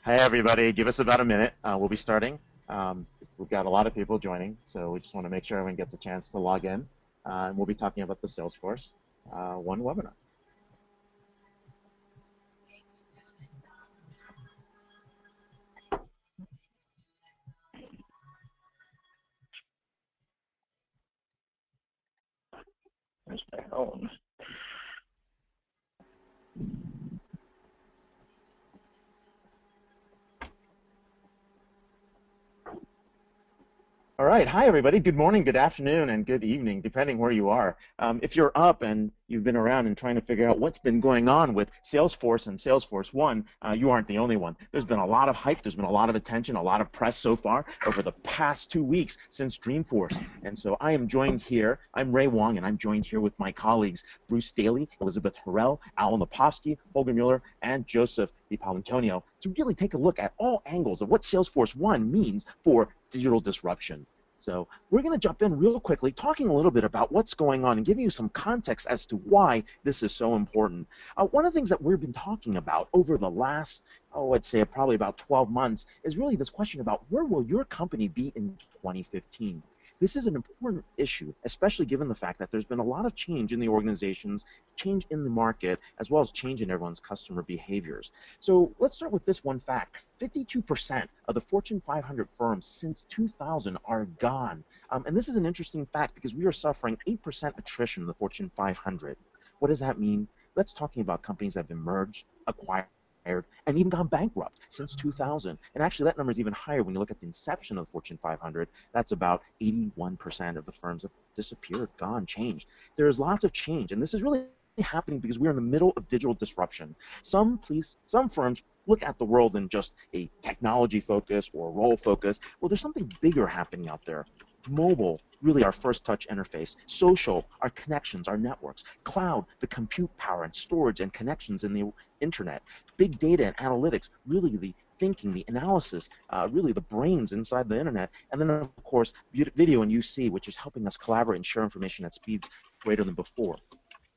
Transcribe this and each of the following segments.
Hi, everybody. Give us about a minute. We'll be starting. We've got a lot of people joining, so we just want to make sure everyone gets a chance to log in. And we'll be talking about the Salesforce one webinar. There's my phone. All right. Hi, everybody. Good morning, good afternoon, and good evening, depending where you are. If you're up and you've been around and trying to figure out what's been going on with Salesforce and Salesforce1, you aren't the only one. There's been a lot of hype. There's been a lot of attention, a lot of press so far over the past 2 weeks since Dreamforce. And so I am joined here. I'm Ray Wong, and I'm joined here with my colleagues, Bruce Daly, Elizabeth Harrell, Alan Lepofsky, Holger Mueller, and Joseph DiPalantonio to really take a look at all angles of what Salesforce1 means for digital disruption. So we're going to jump in real quickly, talking a little bit about what's going on and giving you some context as to why this is so important. One of the things that we've been talking about over the last, I'd say probably about 12 months, is really this question about where will your company be in 2015? This is an important issue, especially given the fact that there's been a lot of change in the organizations, change in the market, as well as change in everyone's customer behaviors. So let's start with this one fact. 52% of the Fortune 500 firms since 2000 are gone. And this is an interesting fact because we are suffering 8% attrition in the Fortune 500. What does that mean? Let's talking about companies that have been merged, acquired, and even gone bankrupt since 2000. And actually, that number is even higher when you look at the inception of the Fortune 500. That's about 81% of the firms have disappeared, gone, changed. There is lots of change, and this is really happening because we are in the middle of digital disruption. Some firms look at the world in just a technology focus or role focus. Well, there's something bigger happening out there. Mobile, really our first touch interface. Social, our connections, our networks. Cloud, the compute power and storage and connections in the internet. Big data and analytics, really the thinking, the analysis, really the brains inside the internet. And then, of course, video and UC, which is helping us collaborate and share information at speeds greater than before.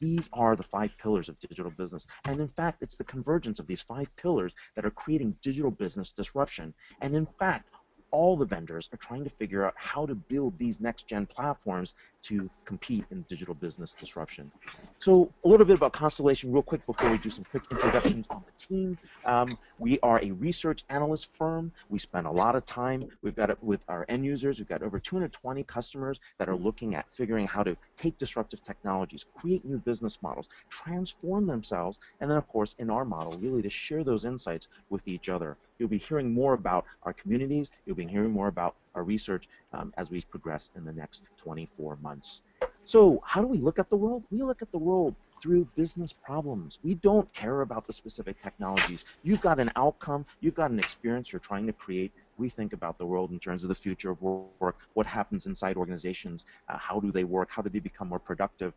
These are the 5 pillars of digital business. And in fact, it's the convergence of these 5 pillars that are creating digital business disruption. And in fact, all the vendors are trying to figure out how to build these next-gen platforms to compete in digital business disruption. So a little bit about Constellation real quick before we do some quick introductions on the team. We are a research analyst firm. We spend a lot of time. We've got it with our end users. We've got over 220 customers that are looking at figuring how to take disruptive technologies, create new business models, transform themselves, and then, of course, in our model, really to share those insights with each other. You'll be hearing more about our communities. You'll be hearing more about our research as we progress in the next 24 months. So how do we look at the world? We look at the world through business problems. We don't care about the specific technologies. You've got an outcome. You've got an experience you're trying to create. We think about the world in terms of the future of work, what happens inside organizations, how do they work, how do they become more productive.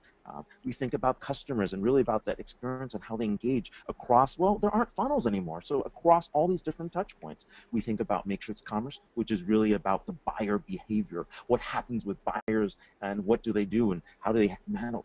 We think about customers and really about that experience and how they engage across, well, there aren't funnels anymore, so across all these different touch points. We think about matrix commerce, which is really about the buyer behavior, what happens with buyers and what do they do and how do they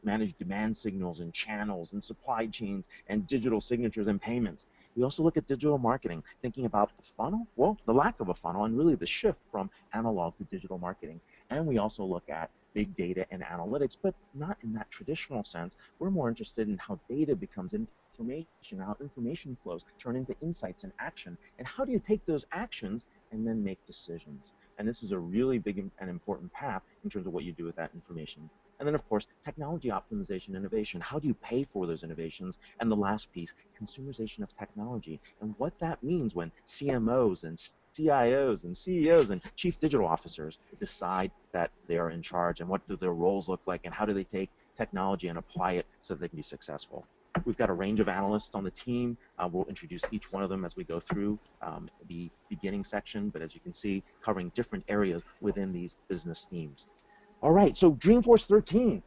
manage demand signals and channels and supply chains and digital signatures and payments. We also look at digital marketing, thinking about the funnel, well, the lack of a funnel, and really the shift from analog to digital marketing. And we also look at big data and analytics, but not in that traditional sense. We're more interested in how data becomes information, how information flows turn into insights and action, and how do you take those actions and then make decisions. And this is a really big and important path in terms of what you do with that information. And then, of course, technology optimization, innovation. How do you pay for those innovations? And the last piece, consumerization of technology, and what that means when CMOs and CIOs and CEOs and chief digital officers decide that they are in charge, and what do their roles look like, and how do they take technology and apply it so that they can be successful. We've got a range of analysts on the team. We'll introduce each one of them as we go through the beginning section, but as you can see, covering different areas within these business themes. All right, so Dreamforce 13,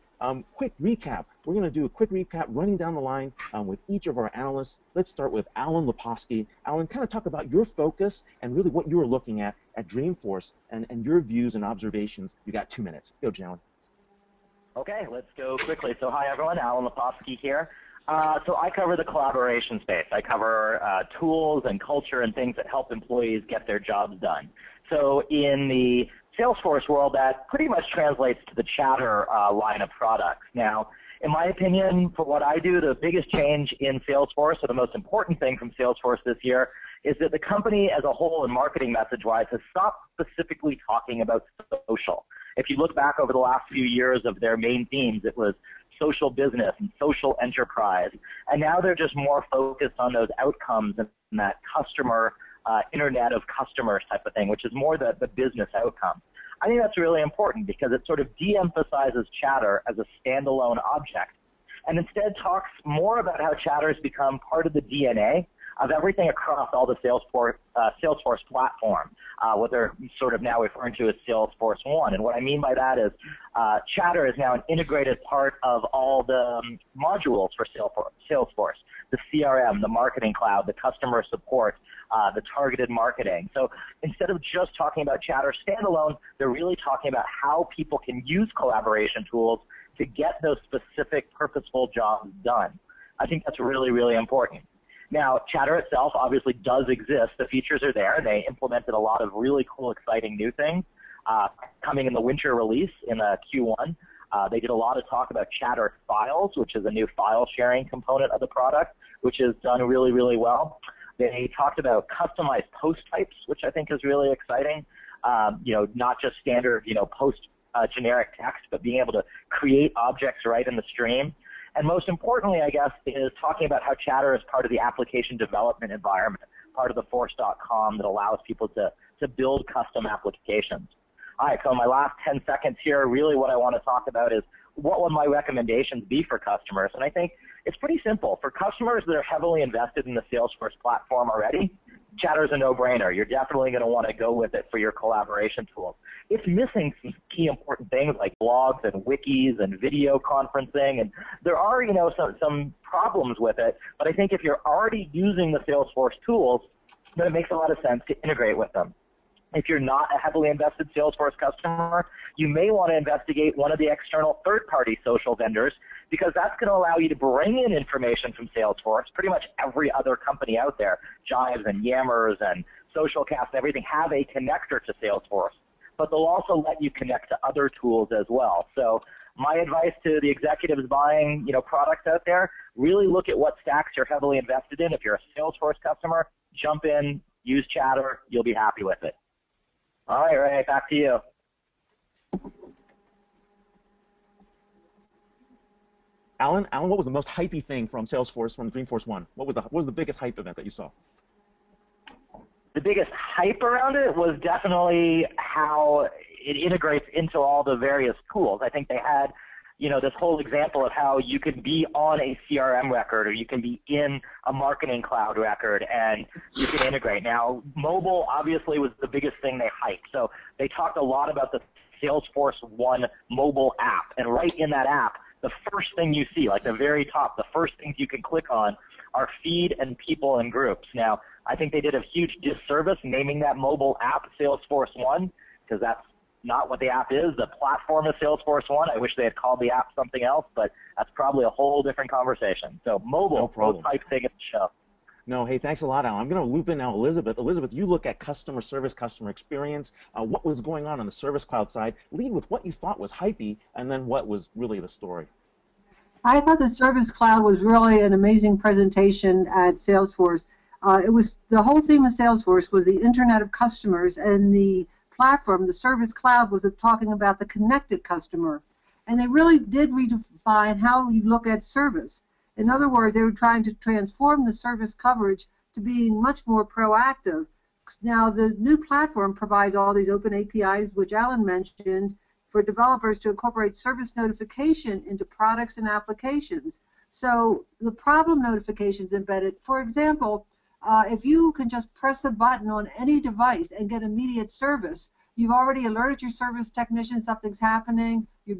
quick recap. We're going to do a quick recap running down the line with each of our analysts. Let's start with Alan Lepofsky. Alan, kind of talk about your focus and really what you were looking at Dreamforce and your views and observations. You got 2 minutes. Go, Alan. Okay, let's go quickly. So hi, everyone. Alan Lepofsky here. So I cover the collaboration space. I cover tools and culture and things that help employees get their jobs done. So in the Salesforce world, that pretty much translates to the Chatter line of products. Now, in my opinion, for what I do, the biggest change in Salesforce, or the most important thing from Salesforce this year, is that the company as a whole and marketing message-wise has stopped specifically talking about social. If you look back over the last few years of their main themes, it was social business and social enterprise. And now they're just more focused on those outcomes and that customer, internet of customers type of thing, which is more the business outcome. I think that's really important because it sort of de-emphasizes Chatter as a standalone object and instead talks more about how Chatter has become part of the DNA of everything across all the Salesforce platform, what they're sort of now referring to as Salesforce1. And what I mean by that is Chatter is now an integrated part of all the modules for Salesforce, the CRM, the Marketing Cloud, the customer support, the targeted marketing. So instead of just talking about Chatter standalone, they're really talking about how people can use collaboration tools to get those specific purposeful jobs done. I think that's really, really important. Now, Chatter itself obviously does exist. The features are there. They implemented a lot of really cool, exciting new things coming in the winter release in Q1. They did a lot of talk about Chatter Files, which is a new file sharing component of the product, which is done really, really well. They talked about customized post types, which I think is really exciting. Not just standard, post generic text, but being able to create objects right in the stream. And most importantly, I guess, is talking about how Chatter is part of the application development environment, part of the force.com that allows people to build custom applications. All right, so in my last 10 seconds here, really what I want to talk about is what would my recommendations be for customers? And I think it's pretty simple. For customers that are heavily invested in the Salesforce platform already, Chatter is a no-brainer. You're definitely going to want to go with it for your collaboration tools. It's missing some key important things like blogs and wikis and video conferencing, and there are, some problems with it. But I think if you're already using the Salesforce tools, then it makes a lot of sense to integrate with them. If you're not a heavily invested Salesforce customer, you may want to investigate one of the external third-party social vendors because that's going to allow you to bring in information from Salesforce. Pretty much every other company out there, Jives and Yammers and Socialcast and everything, have a connector to Salesforce. But they'll also let you connect to other tools as well. So my advice to the executives buying products out there, really look at what stacks you're heavily invested in. If you're a Salesforce customer, jump in, use Chatter, you'll be happy with it. All right, Ray, back to you. Alan, what was the most hypey thing from Salesforce, from Dreamforce 1? What was the biggest hype event that you saw? The biggest hype around it was definitely how it integrates into all the various tools. I think they had, this whole example of how you can be on a CRM record or you can be in a marketing cloud record and you can integrate. Now, mobile obviously was the biggest thing they hyped. So they talked a lot about the Salesforce1 mobile app. And right in that app, the first thing you see, like the very top, the first things you can click on are feed and people and groups. Now, I think they did a huge disservice naming that mobile app Salesforce1 because that's not what the app is. The platform is Salesforce1. I wish they had called the app something else, but that's probably a whole different conversation. So mobile, most hype thing at the show. No, hey, thanks a lot, Alan. I'm going to loop in now Elizabeth. Elizabeth, you look at customer service, customer experience, what was going on the Service Cloud side. Lead with what you thought was hypey, and then what was really the story. I thought the Service Cloud was really an amazing presentation at Salesforce. It was the whole theme of Salesforce was the Internet of Customers, and the platform, the Service Cloud, was talking about the connected customer. And they really did redefine how you look at service. In other words, they were trying to transform the service coverage to being much more proactive. Now, the new platform provides all these open APIs, which Alan mentioned, for developers to incorporate service notification into products and applications. So the problem notifications embedded, for example, if you can just press a button on any device and get immediate service, you've already alerted your service technician something's happening, you're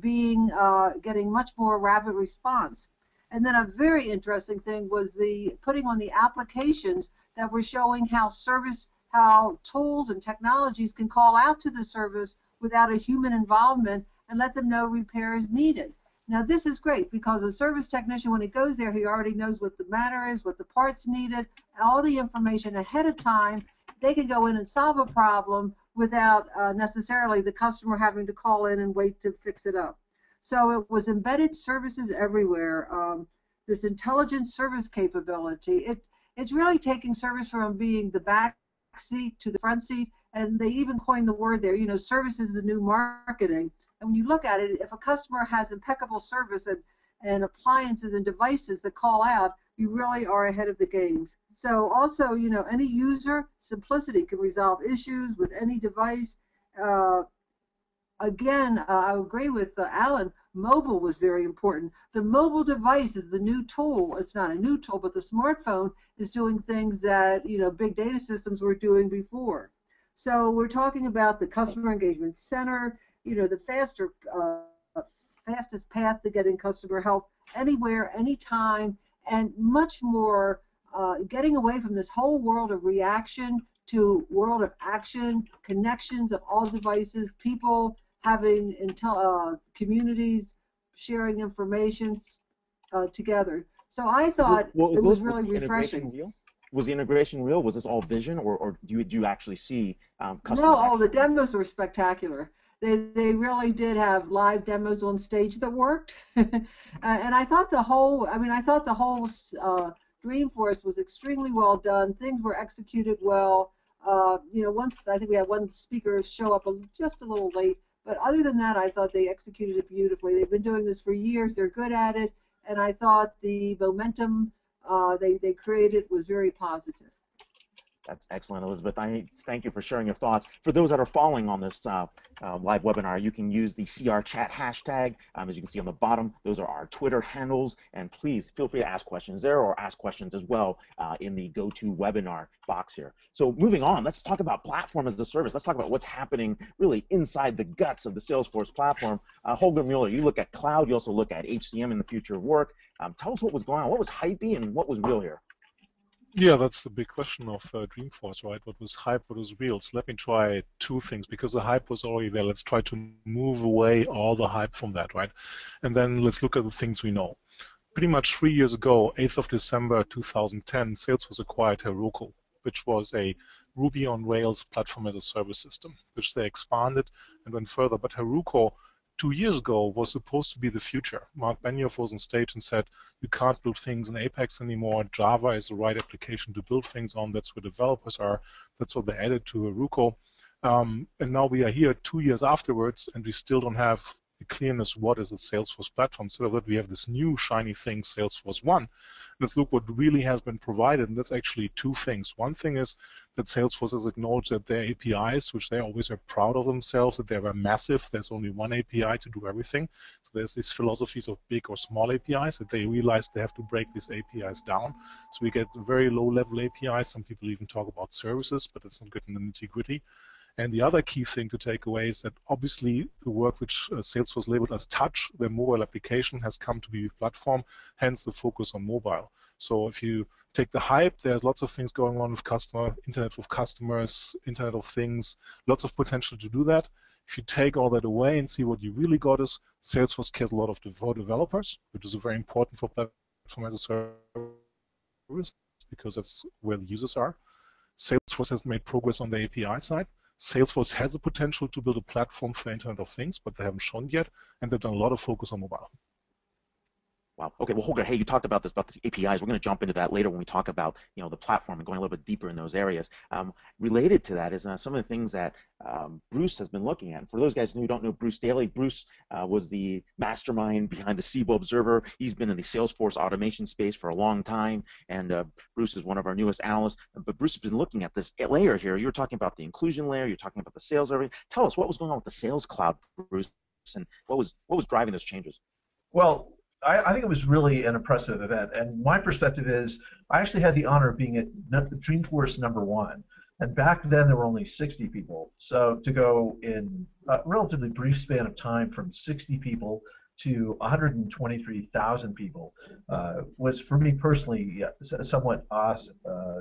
getting much more rapid response. And then a very interesting thing was the putting on the applications that were showing how tools and technologies can call out to the service without a human involvement and let them know repair is needed. Now this is great because a service technician, when he goes there, he already knows what the matter is, what the parts needed, all the information ahead of time. They can go in and solve a problem without necessarily the customer having to call in and wait to fix it up. So it was embedded services everywhere. This intelligent service capability. It's really taking service from being the back seat to the front seat, and they even coined the word there, service is the new marketing. And when you look at it, if a customer has impeccable service and appliances and devices that call out, you really are ahead of the game. So also, any user, simplicity can resolve issues with any device. Again, I agree with Alan, mobile was very important. The mobile device is the new tool. It's not a new tool, but the smartphone is doing things that, big data systems were doing before. So we're talking about the customer engagement center, the fastest path to getting customer help anywhere, anytime, and much more getting away from this whole world of reaction to world of action, connections of all devices, people having communities sharing information together. So I thought it was really refreshing. Was the integration real? Was this all vision, or do you actually see customers? No, the demos were spectacular. They really did have live demos on stage that worked, and I thought the whole Dreamforce was extremely well done. Things were executed well. Once I think we had one speaker show up just a little late, but other than that, I thought they executed it beautifully. They've been doing this for years. They're good at it, and I thought the momentum they created was very positive. That's excellent, Elizabeth. I thank you for sharing your thoughts. For those that are following on this live webinar, you can use the CR Chat hashtag. As you can see on the bottom, those are our Twitter handles. And please feel free to ask questions there or ask questions as well in the GoToWebinar box here. So moving on, let's talk about platform as a service. Let's talk about what's happening really inside the guts of the Salesforce platform. Holger Mueller, you look at cloud, you also look at HCM in the future of work. Tell us what was going on. What was hypey and what was real here? Yeah, that's the big question of Dreamforce, right? What was hype, what was real? So let me try two things, because the hype was already there. Let's try to move away all the hype from that, right? And then let's look at the things we know. Pretty much 3 years ago, 8th of December 2010, Salesforce acquired Heroku, which was a Ruby on Rails platform as a service system, which they expanded and went further. But Heroku 2 years ago was supposed to be the future. Mark Benioff was on stage and said, you can't build things in Apex anymore. Java is the right application to build things on. That's where developers are. That's what they added to Heroku. And now we are here 2 years afterwards, and we still don't have the clearness what is the Salesforce platform. So that we have this new shiny thing, Salesforce1. Let's look what really has been provided, and that's actually two things. One thing is that Salesforce has acknowledged that their APIs, which they always are proud of themselves, that they were massive. There's only one API to do everything. So there's these philosophies of big or small APIs that they realize they have to break these APIs down. So we get very low-level APIs. Some people even talk about services, but it's not good in the nitty-gritty. And the other key thing to take away is that obviously the work which Salesforce labeled as touch, their mobile application, has come to be a platform, hence the focus on mobile. So if you take the hype, there's lots of things going on with Internet of Customers, Internet of Things, lots of potential to do that. If you take all that away and see what you really got is Salesforce cares a lot of developers, which is very important for platform as a service because that's where the users are. Salesforce has made progress on the API side. Salesforce has the potential to build a platform for Internet of Things, but they haven't shown yet, and they've done a lot of focus on mobile. Wow. Okay. Well, Holger, hey, you talked about these APIs. We're going to jump into that later when we talk about the platform and going a little bit deeper in those areas. Related to that is some of the things that Bruce has been looking at. For those guys who don't know Bruce Daly, Bruce was the mastermind behind the SIBO Observer. He's been in the Salesforce automation space for a long time, and Bruce is one of our newest analysts. But Bruce has been looking at this layer here. You were talking about the inclusion layer. You're talking about the sales area. Tell us what was going on with the Sales Cloud, Bruce, and what was driving those changes. Well, I think it was really an impressive event, and my perspective is I actually had the honor of being at Dreamforce #1, and back then there were only 60 people. So to go in a relatively brief span of time from 60 people to 123,000 people was, for me personally, somewhat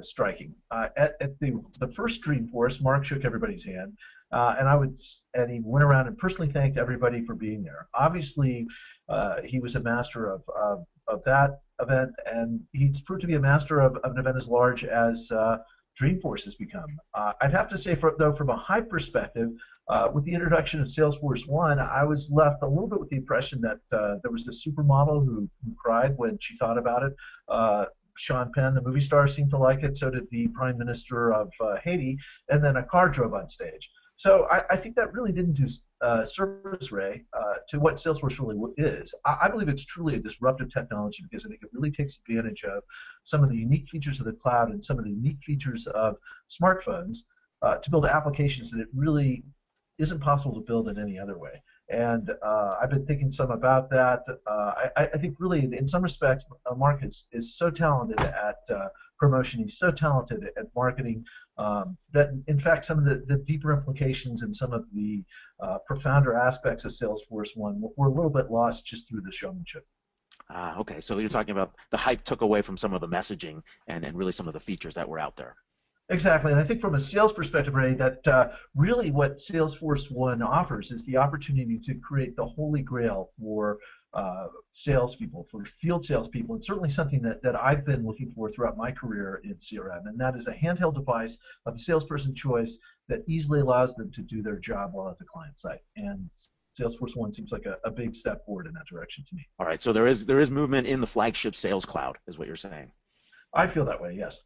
striking. At the first Dreamforce, Mark shook everybody's hand. And he went around and personally thanked everybody for being there. Obviously, he was a master of that event, and he's proved to be a master of an event as large as Dreamforce has become. I'd have to say, though, from a hype perspective, with the introduction of Salesforce1, I was left a little bit with the impression that there was this supermodel who cried when she thought about it. Sean Penn, the movie star, seemed to like it. So did the Prime Minister of Haiti. And then a car drove on stage. So I think that really didn't do service, Ray, to what Salesforce really is. I believe it's truly a disruptive technology because I think it really takes advantage of some of the unique features of the cloud and some of the unique features of smartphones to build applications that it really isn't possible to build in any other way. And I've been thinking some about that. I think really, in some respects, Mark is so talented at promotion. He's so talented at marketing that, in fact, some of the deeper implications and some of the profounder aspects of Salesforce1 were a little bit lost just through the showmanship. Okay, so you're talking about the hype took away from some of the messaging and really some of the features that were out there. Exactly, and I think from a sales perspective, Ray, that really what Salesforce1 offers is the opportunity to create the holy grail for salespeople, for field salespeople, and certainly something that I've been looking for throughout my career in CRM, and that is a handheld device of the salesperson choice that easily allows them to do their job while at the client site. And Salesforce1 seems like a big step forward in that direction to me. All right, so there is movement in the flagship Sales Cloud, is what you're saying. I feel that way, yes.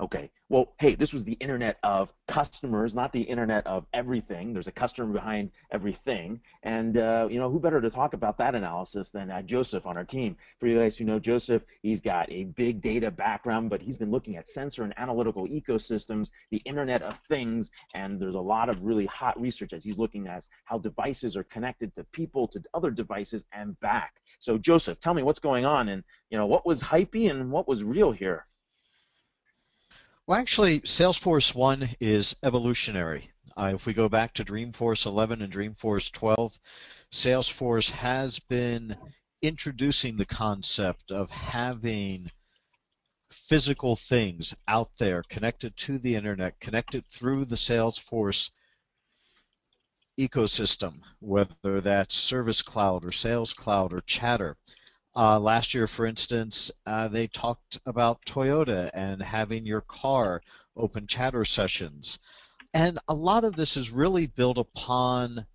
Okay. Well, hey, this was the internet of customers, not the internet of everything. There's a customer behind everything. And, who better to talk about that analysis than Joseph on our team? For you guys who know Joseph, he's got a big data background, but he's been looking at sensor and analytical ecosystems, the internet of things, and there's a lot of really hot research as he's looking at how devices are connected to people, to other devices, and back. So, Joseph, tell me what's going on and, what was hypey and what was real here? Well, actually, Salesforce1 is evolutionary. If we go back to Dreamforce 11 and Dreamforce 12, Salesforce has been introducing the concept of having physical things out there connected to the internet, connected through the Salesforce ecosystem, whether that's Service Cloud or Sales Cloud or Chatter. Last year, for instance, they talked about Toyota and having your car open chatter sessions. And a lot of this is really built upon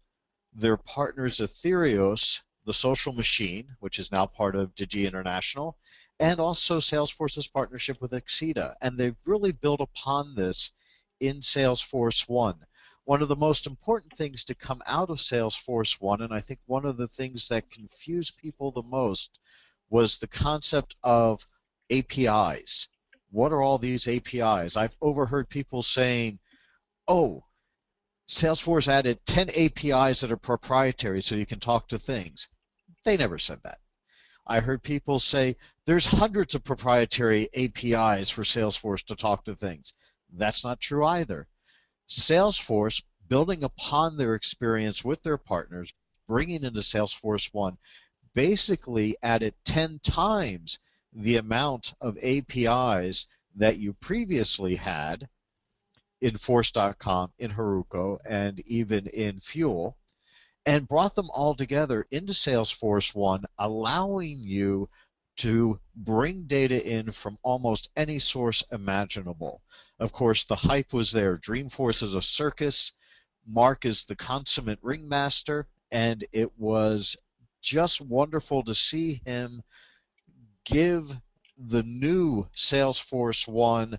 their partners Ethereos, the social machine, which is now part of Digi International, and also Salesforce's partnership with Exida. And they've really built upon this in Salesforce1. One of the most important things to come out of Salesforce1, and I think one of the things that confused people the most, was the concept of APIs. What are all these APIs? I've overheard people saying, oh, Salesforce added 10 APIs that are proprietary so you can talk to things. They never said that. I heard people say there's hundreds of proprietary APIs for Salesforce to talk to things. That's not true either. Salesforce, building upon their experience with their partners, bringing into Salesforce1, basically added 10 times the amount of APIs that you previously had in Force.com, in Heroku, and even in Fuel, and brought them all together into Salesforce1, allowing you to bring data in from almost any source imaginable. Of course, the hype was there. Dreamforce is a circus. Mark is the consummate ringmaster, and it was just wonderful to see him give the new Salesforce1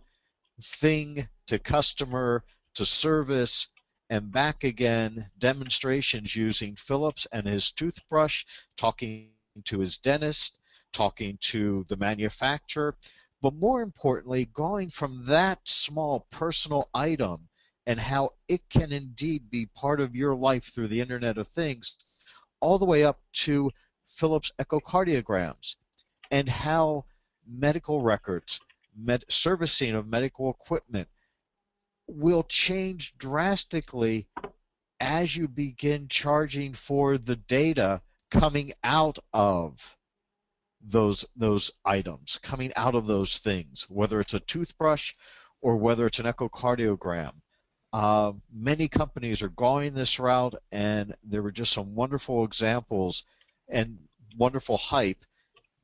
thing to customer, to service, and back again, demonstrations using Philips and his toothbrush, talking to his dentist, talking to the manufacturer, but more importantly, going from that small personal item and how it can indeed be part of your life through the Internet of Things, all the way up to Philips echocardiograms and how medical records, servicing of medical equipment will change drastically as you begin charging for the data coming out of those items, coming out of those things, whether it's a toothbrush or whether it's an echocardiogram. Many companies are going this route, and there were just some wonderful examples and wonderful hype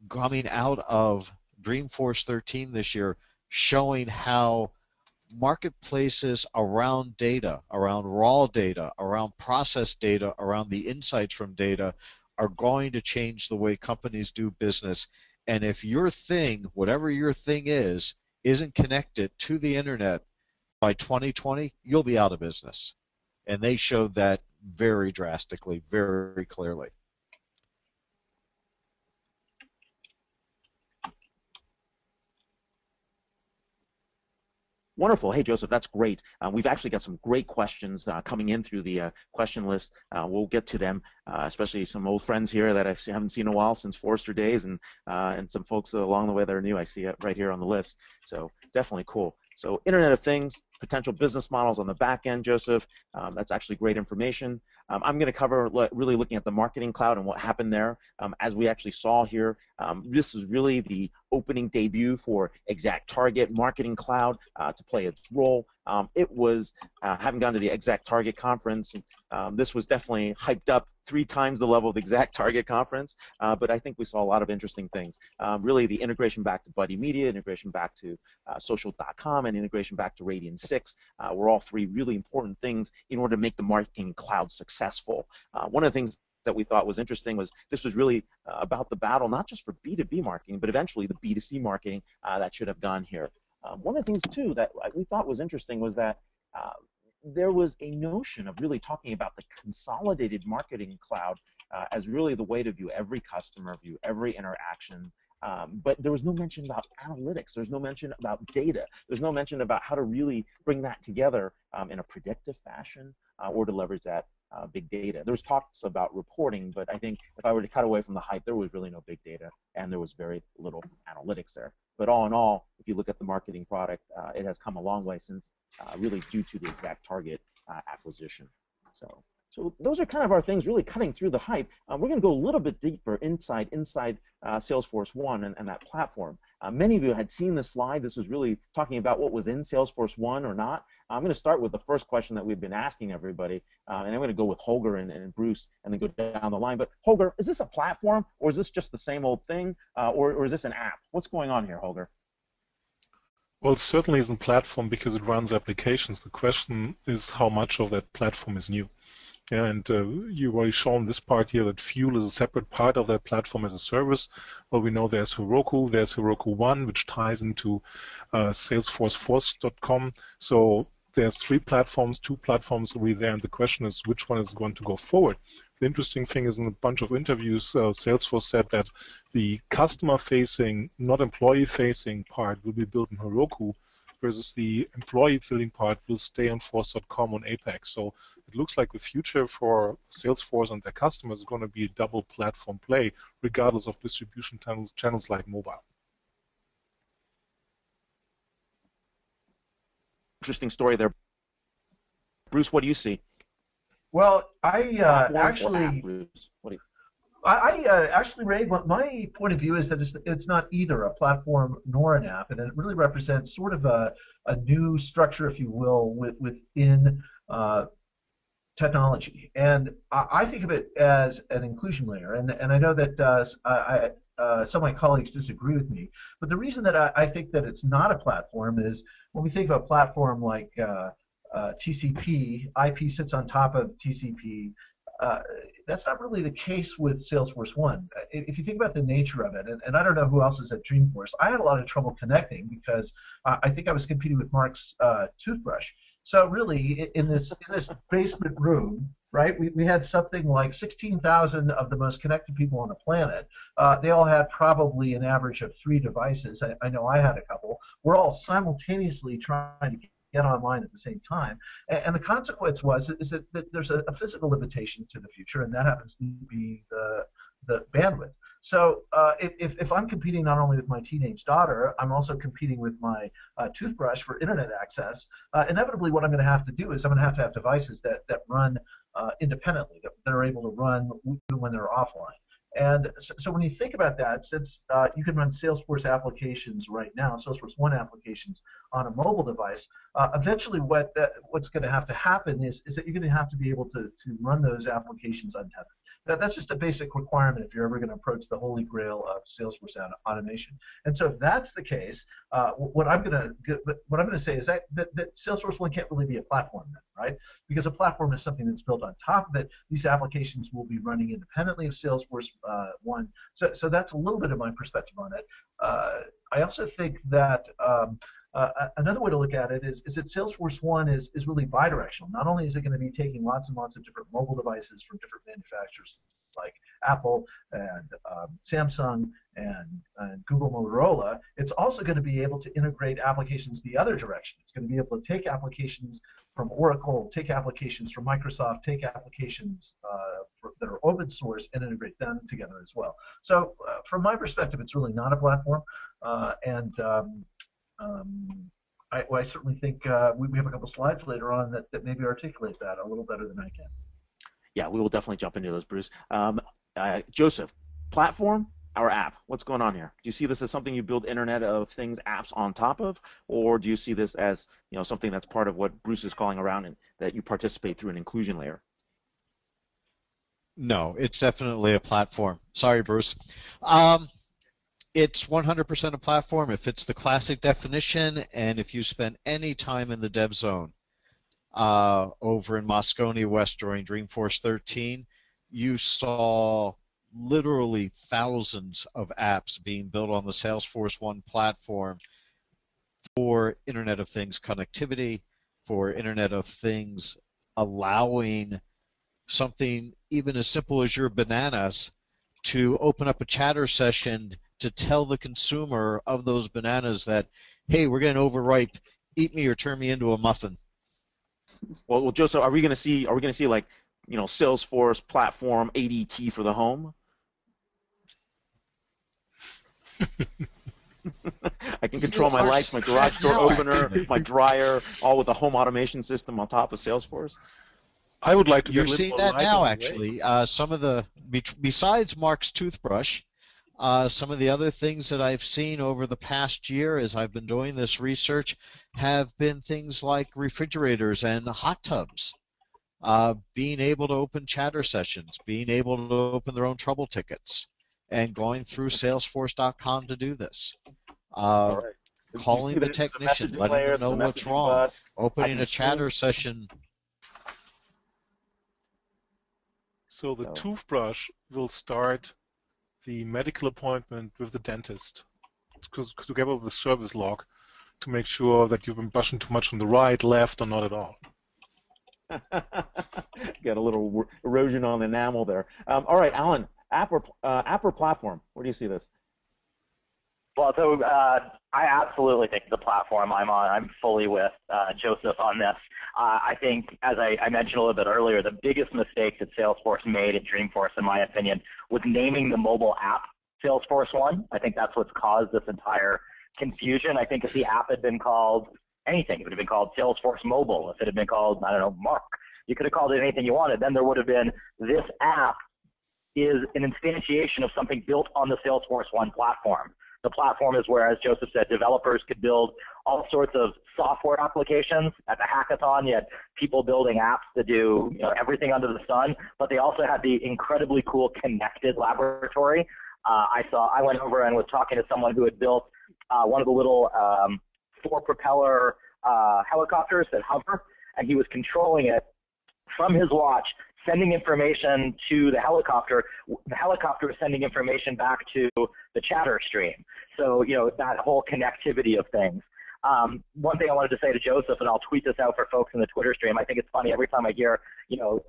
coming out of Dreamforce 13 this year, showing how marketplaces around data, around raw data, around process data, around the insights from data are going to change the way companies do business. And if your thing, whatever your thing is, isn't connected to the internet by 2020, you'll be out of business. And they showed that very drastically, very clearly. Wonderful. Hey, Joseph, that's great. We've actually got some great questions coming in through the question list. We'll get to them, especially some old friends here that I haven't seen in a while since Forrester days, and some folks along the way that are new. I see it right here on the list. So definitely cool. So Internet of Things, potential business models on the back end, Joseph. That's actually great information. I'm going to cover really looking at the Marketing Cloud and what happened there. As we actually saw here, this is really the opening debut for ExactTarget Marketing Cloud to play its role. It was, having gone to the ExactTarget conference, this was definitely hyped up 3 times the level of the ExactTarget conference, but I think we saw a lot of interesting things. Really the integration back to Buddy Media, integration back to social.com, and integration back to Radian 6 were all 3 really important things in order to make the Marketing Cloud successful. One of the things that we thought was interesting was this was really about the battle, not just for B2B marketing, but eventually the B2C marketing that should have gone here. One of the things, too, that we thought was interesting was that there was a notion of really talking about the consolidated marketing cloud as really the way to view every customer, view every interaction. But there was no mention about analytics. There's no mention about data. There's no mention about how to really bring that together in a predictive fashion or to leverage that big data. There was talks about reporting, but I think if I were to cut away from the hype, there was really no big data, and there was very little analytics there. But all in all, if you look at the marketing product, it has come a long way since really due to the ExactTarget acquisition. So those are kind of our things really cutting through the hype. We're going to go a little bit deeper inside Salesforce1 and that platform. Many of you had seen this slide. This was really talking about what was in Salesforce1 or not. I'm going to start with the first question that we've been asking everybody, and I'm going to go with Holger and Bruce and then go down the line. But Holger, is this a platform, or is this just the same old thing, or is this an app? What's going on here, Holger? Well, it certainly isn't a platform because it runs applications. The question is how much of that platform is new. Yeah, and you've already shown this part here that Fuel is a separate part of that platform as a service. Well, we know there's Heroku, there's Heroku One, which ties into Salesforce1.com. So there's 3 platforms, 2 platforms already there, and the question is which one is going to go forward. The interesting thing is in a bunch of interviews, Salesforce said that the customer-facing, not employee-facing part will be built in Heroku, versus the employee-filling part will stay on Force.com on Apex. So it looks like the future for Salesforce and their customers is going to be a double platform play, regardless of distribution channels like mobile. Interesting story there. Bruce, what do you see? Well, I actually, Ray, my point of view is that it's not either a platform nor an app, and it really represents sort of a new structure, if you will, within technology. And I think of it as an inclusion layer, and I know that some of my colleagues disagree with me, but the reason that I think that it's not a platform is when we think of a platform like TCP, IP sits on top of TCP. That's not really the case with Salesforce1. If you think about the nature of it, and I don't know who else is at Dreamforce, I had a lot of trouble connecting because I think I was competing with Mark's toothbrush. So really, in this basement room, right, we had something like 16,000 of the most connected people on the planet. They all had probably an average of 3 devices. I know I had a couple. We're all simultaneously trying to get online at the same time, and the consequence is that there's a physical limitation to the future, and that happens to be the bandwidth. So if I'm competing not only with my teenage daughter, I'm also competing with my toothbrush for internet access. Inevitably, what I'm going to have to do is I'm going to have devices that run independently, that are able to run even when they're offline. And so when you think about that, since you can run Salesforce applications right now, Salesforce1 applications on a mobile device, eventually what's going to have to happen is that you're going to have to be able to run those applications untethered. That's just a basic requirement if you're ever going to approach the holy grail of Salesforce automation. And so if that's the case, what I'm going to say is that Salesforce1 can't really be a platform then, right? Because a platform is something that's built on top of it. These applications will be running independently of Salesforce1. So that's a little bit of my perspective on it. I also think that another way to look at it is that Salesforce1 is really bidirectional. Not only is it going to be taking lots and lots of different mobile devices from different manufacturers like Apple and Samsung and Google Motorola, it's also going to be able to integrate applications the other direction. It's going to be able to take applications from Oracle, take applications from Microsoft, take applications that are open source and integrate them together as well. So from my perspective, it's really not a platform. I certainly think we have a couple slides later on that maybe articulate that a little better than I can. Yeah, we will definitely jump into those, Bruce. Joseph, platform or app? What's going on here? Do you see this as something you build Internet of Things apps on top of, or do you see this as something that's part of what Bruce is calling around and that you participate through an inclusion layer? No, it's definitely a platform. Sorry, Bruce. It's 100% a platform. It fits the classic definition, and if you spend any time in the dev zone over in Moscone West during Dreamforce 13, you saw literally thousands of apps being built on the Salesforce1 platform for Internet of Things connectivity, for Internet of Things allowing something even as simple as your bananas to open up a chatter session to tell the consumer of those bananas that, hey, we're getting overripe, eat me or turn me into a muffin. Well, Joseph, are we going to see like Salesforce platform ADT for the home? I can control my lights, my garage door opener, my dryer, all with a home automation system on top of Salesforce. I would like to. You're seeing that now, actually. Some of the besides Mark's toothbrush, some of the other things that I've seen over the past year as I've been doing this research have been things like refrigerators and hot tubs, being able to open chatter sessions, being able to open their own trouble tickets, and going through Salesforce.com to do this. All right. Calling the technician, letting them know what's wrong, opening a chatter session. So the toothbrush will start the medical appointment with the dentist, together with the service log, to make sure that you've been brushing too much on the right, left, or not at all. Got a little erosion on the enamel there. All right, Alan, app or platform? Where do you see this? Well, so I absolutely think the platform I'm fully with Joseph on this. I think, as I mentioned a little bit earlier, the biggest mistake that Salesforce made at Dreamforce, in my opinion, was naming the mobile app Salesforce1. I think that's what's caused this entire confusion. I think if the app had been called anything, if it had been called Salesforce Mobile, if it had been called, I don't know, Mark, you could have called it anything you wanted. Then there would have been this app is an instantiation of something built on the Salesforce1 platform. The platform is where, as Joseph said, developers could build all sorts of software applications. At the hackathon, you had people building apps that do everything under the sun, but they also had the incredibly cool connected laboratory. I went over and was talking to someone who had built one of the little four-propeller helicopters that hover, and he was controlling it from his watch, sending information to the helicopter. The helicopter is sending information back to the chatter stream. So, that whole connectivity of things. One thing I wanted to say to Joseph, and I'll tweet this out for folks in the Twitter stream, I think it's funny every time I hear,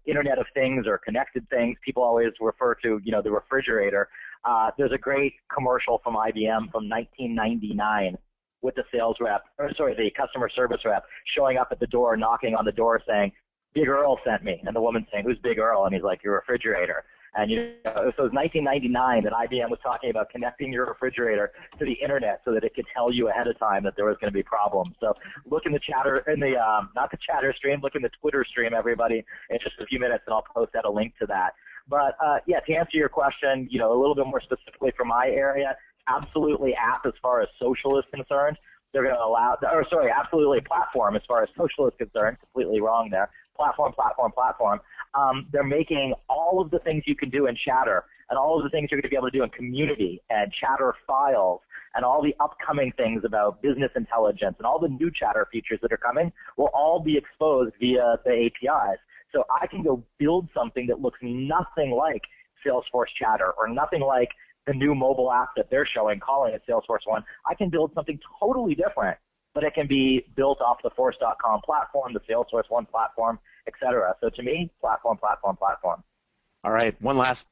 Internet of Things or connected things, people always refer to, the refrigerator. There's a great commercial from IBM from 1999 with the the customer service rep showing up at the door, knocking on the door saying, Big Earl sent me. And the woman saying, who's Big Earl? And he's like, your refrigerator. And so it was 1999 that IBM was talking about connecting your refrigerator to the internet so that it could tell you ahead of time that there was going to be problems. So look in the chatter, not the chatter stream, look in the Twitter stream, everybody, in just a few minutes, and I'll post out a link to that. But yeah, to answer your question, a little bit more specifically for my area, absolutely app as far as social is concerned. They're going to allow, or sorry, absolutely platform as far as social is concerned. Completely wrong there. Platform, platform, platform. They're making all of the things you can do in Chatter and all of the things you're going to be able to do in Community and Chatter files and all the upcoming things about business intelligence and all the new Chatter features that are coming will all be exposed via the APIs. So I can go build something that looks nothing like Salesforce Chatter or nothing like the new mobile app that they're showing, calling it Salesforce1. I can build something totally different, but it can be built off the Force.com platform, the Salesforce1 platform, etc. So to me, platform, platform, platform. All right, one last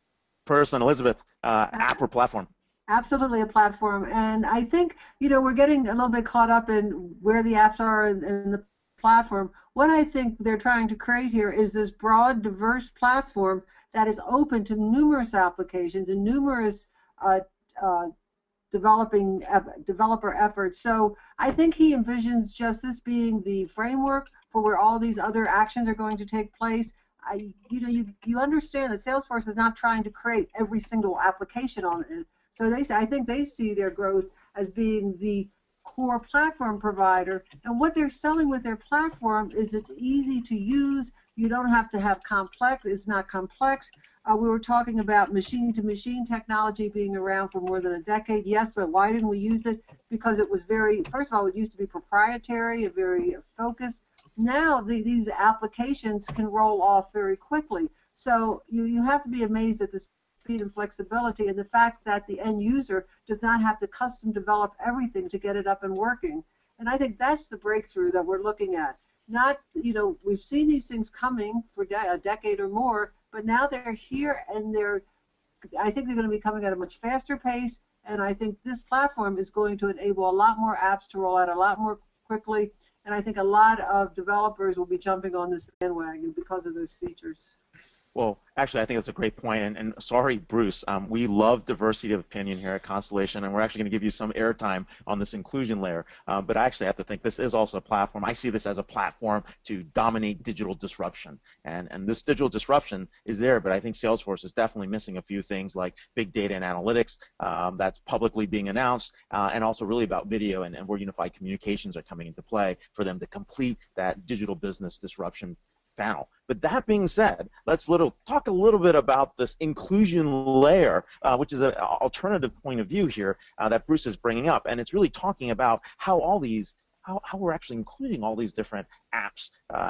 person, Elizabeth, app or platform? Absolutely a platform. And I think, we're getting a little bit caught up in where the apps are in the platform. What I think they're trying to create here is this broad, diverse platform that is open to numerous applications and numerous developer efforts. So I think he envisions just this being the framework for where all these other actions are going to take place. You understand that Salesforce is not trying to create every single application on it. So I think they see their growth as being the core platform provider, and what they're selling with their platform is it's easy to use. You don't have to have complex. It's not complex. We were talking about machine-to-machine technology being around for more than a decade. Yes, but why didn't we use it? Because it was first of all, it used to be proprietary and very focused. Now these applications can roll off very quickly. So you have to be amazed at the speed and flexibility and the fact that the end user does not have to custom develop everything to get it up and working. And I think that's the breakthrough that we're looking at. Not, we've seen these things coming for a decade or more, but now they're here and I think they're going to be coming at a much faster pace, and I think this platform is going to enable a lot more apps to roll out a lot more quickly, and I think a lot of developers will be jumping on this bandwagon because of those features. Well, actually, I think that's a great point. And sorry, Bruce, we love diversity of opinion here at Constellation, and we're actually going to give you some airtime on this inclusion layer. But I actually have to think this is also a platform. I see this as a platform to dominate digital disruption. And this digital disruption is there, but I think Salesforce is definitely missing a few things like big data and analytics that's publicly being announced, and also really about video and where unified communications are coming into play for them to complete that digital business disruption panel. But that being said, let's talk a little bit about this inclusion layer, which is an alternative point of view here that Bruce is bringing up, and it's really talking about how how we're actually including all these different apps,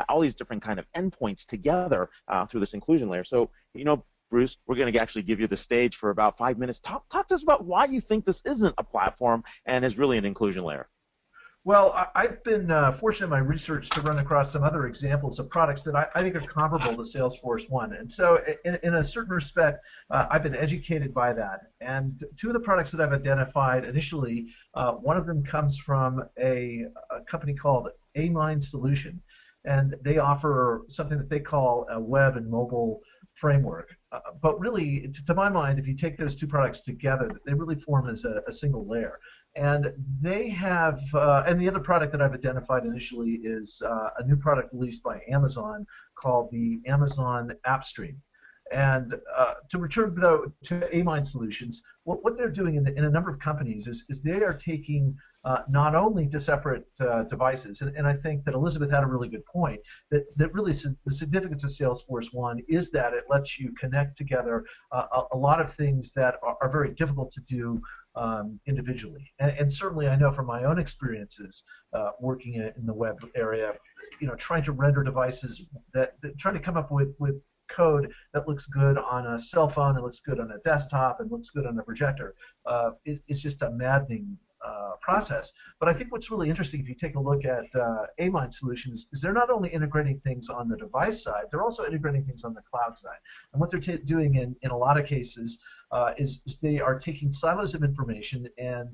all these different kind of endpoints together through this inclusion layer. So, Bruce, we're going to actually give you the stage for about 5 minutes. Talk to us about why you think this isn't a platform and is really an inclusion layer. Well, I've been fortunate in my research to run across some other examples of products that I think are comparable to Salesforce1. And so in a certain respect, I've been educated by that. And two of the products that I've identified initially, one of them comes from a company called Amine Solution. And they offer something that they call a web and mobile framework. But really, to my mind, if you take those two products together, they really form as a single layer. And they have, and the other product that I've identified initially is a new product released by Amazon called the Amazon App Stream. And to return though to Amine Solutions, what they're doing in a number of companies is they are taking not only to separate devices, and I think that Elizabeth had a really good point, that really the significance of Salesforce1 is that it lets you connect together a lot of things that are very difficult to do individually. And certainly I know from my own experiences working in the web area, trying to render devices, trying to come up with code that looks good on a cell phone, it looks good on a desktop, and looks good on a projector. It's just a maddening process. But I think what's really interesting, if you take a look at Amine Solutions, is they're not only integrating things on the device side, they're also integrating things on the cloud side. And what they're doing in a lot of cases is they are taking silos of information and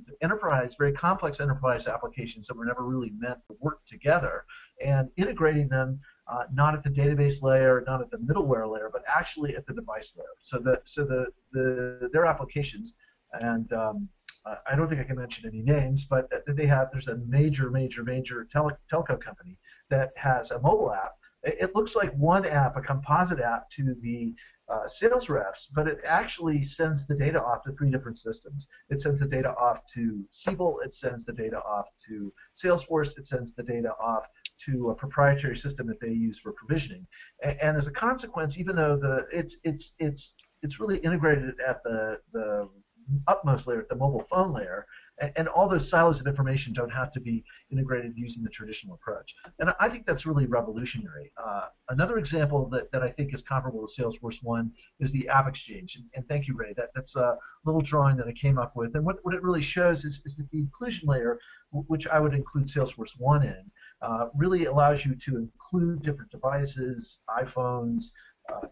very complex enterprise applications that were never really meant to work together, and integrating them not at the database layer, not at the middleware layer, but actually at the device layer. So their applications, and I don't think I can mention any names, but there's a major telco company that has a mobile app It looks like one app, a composite app to the sales reps, but it actually sends the data off to 3 different systems. It sends the data off to Siebel, it sends the data off to Salesforce, it sends the data off to a proprietary system that they use for provisioning. And as a consequence, even though it's really integrated at the utmost layer, at the mobile phone layer, and all those silos of information don't have to be integrated using the traditional approach. And I think that's really revolutionary. Another example that I think is comparable to Salesforce1 is the App Exchange. And thank you, Ray. That's a little drawing that I came up with. And what it really shows is that the inclusion layer, which I would include Salesforce1 in, really allows you to include different devices, iPhones,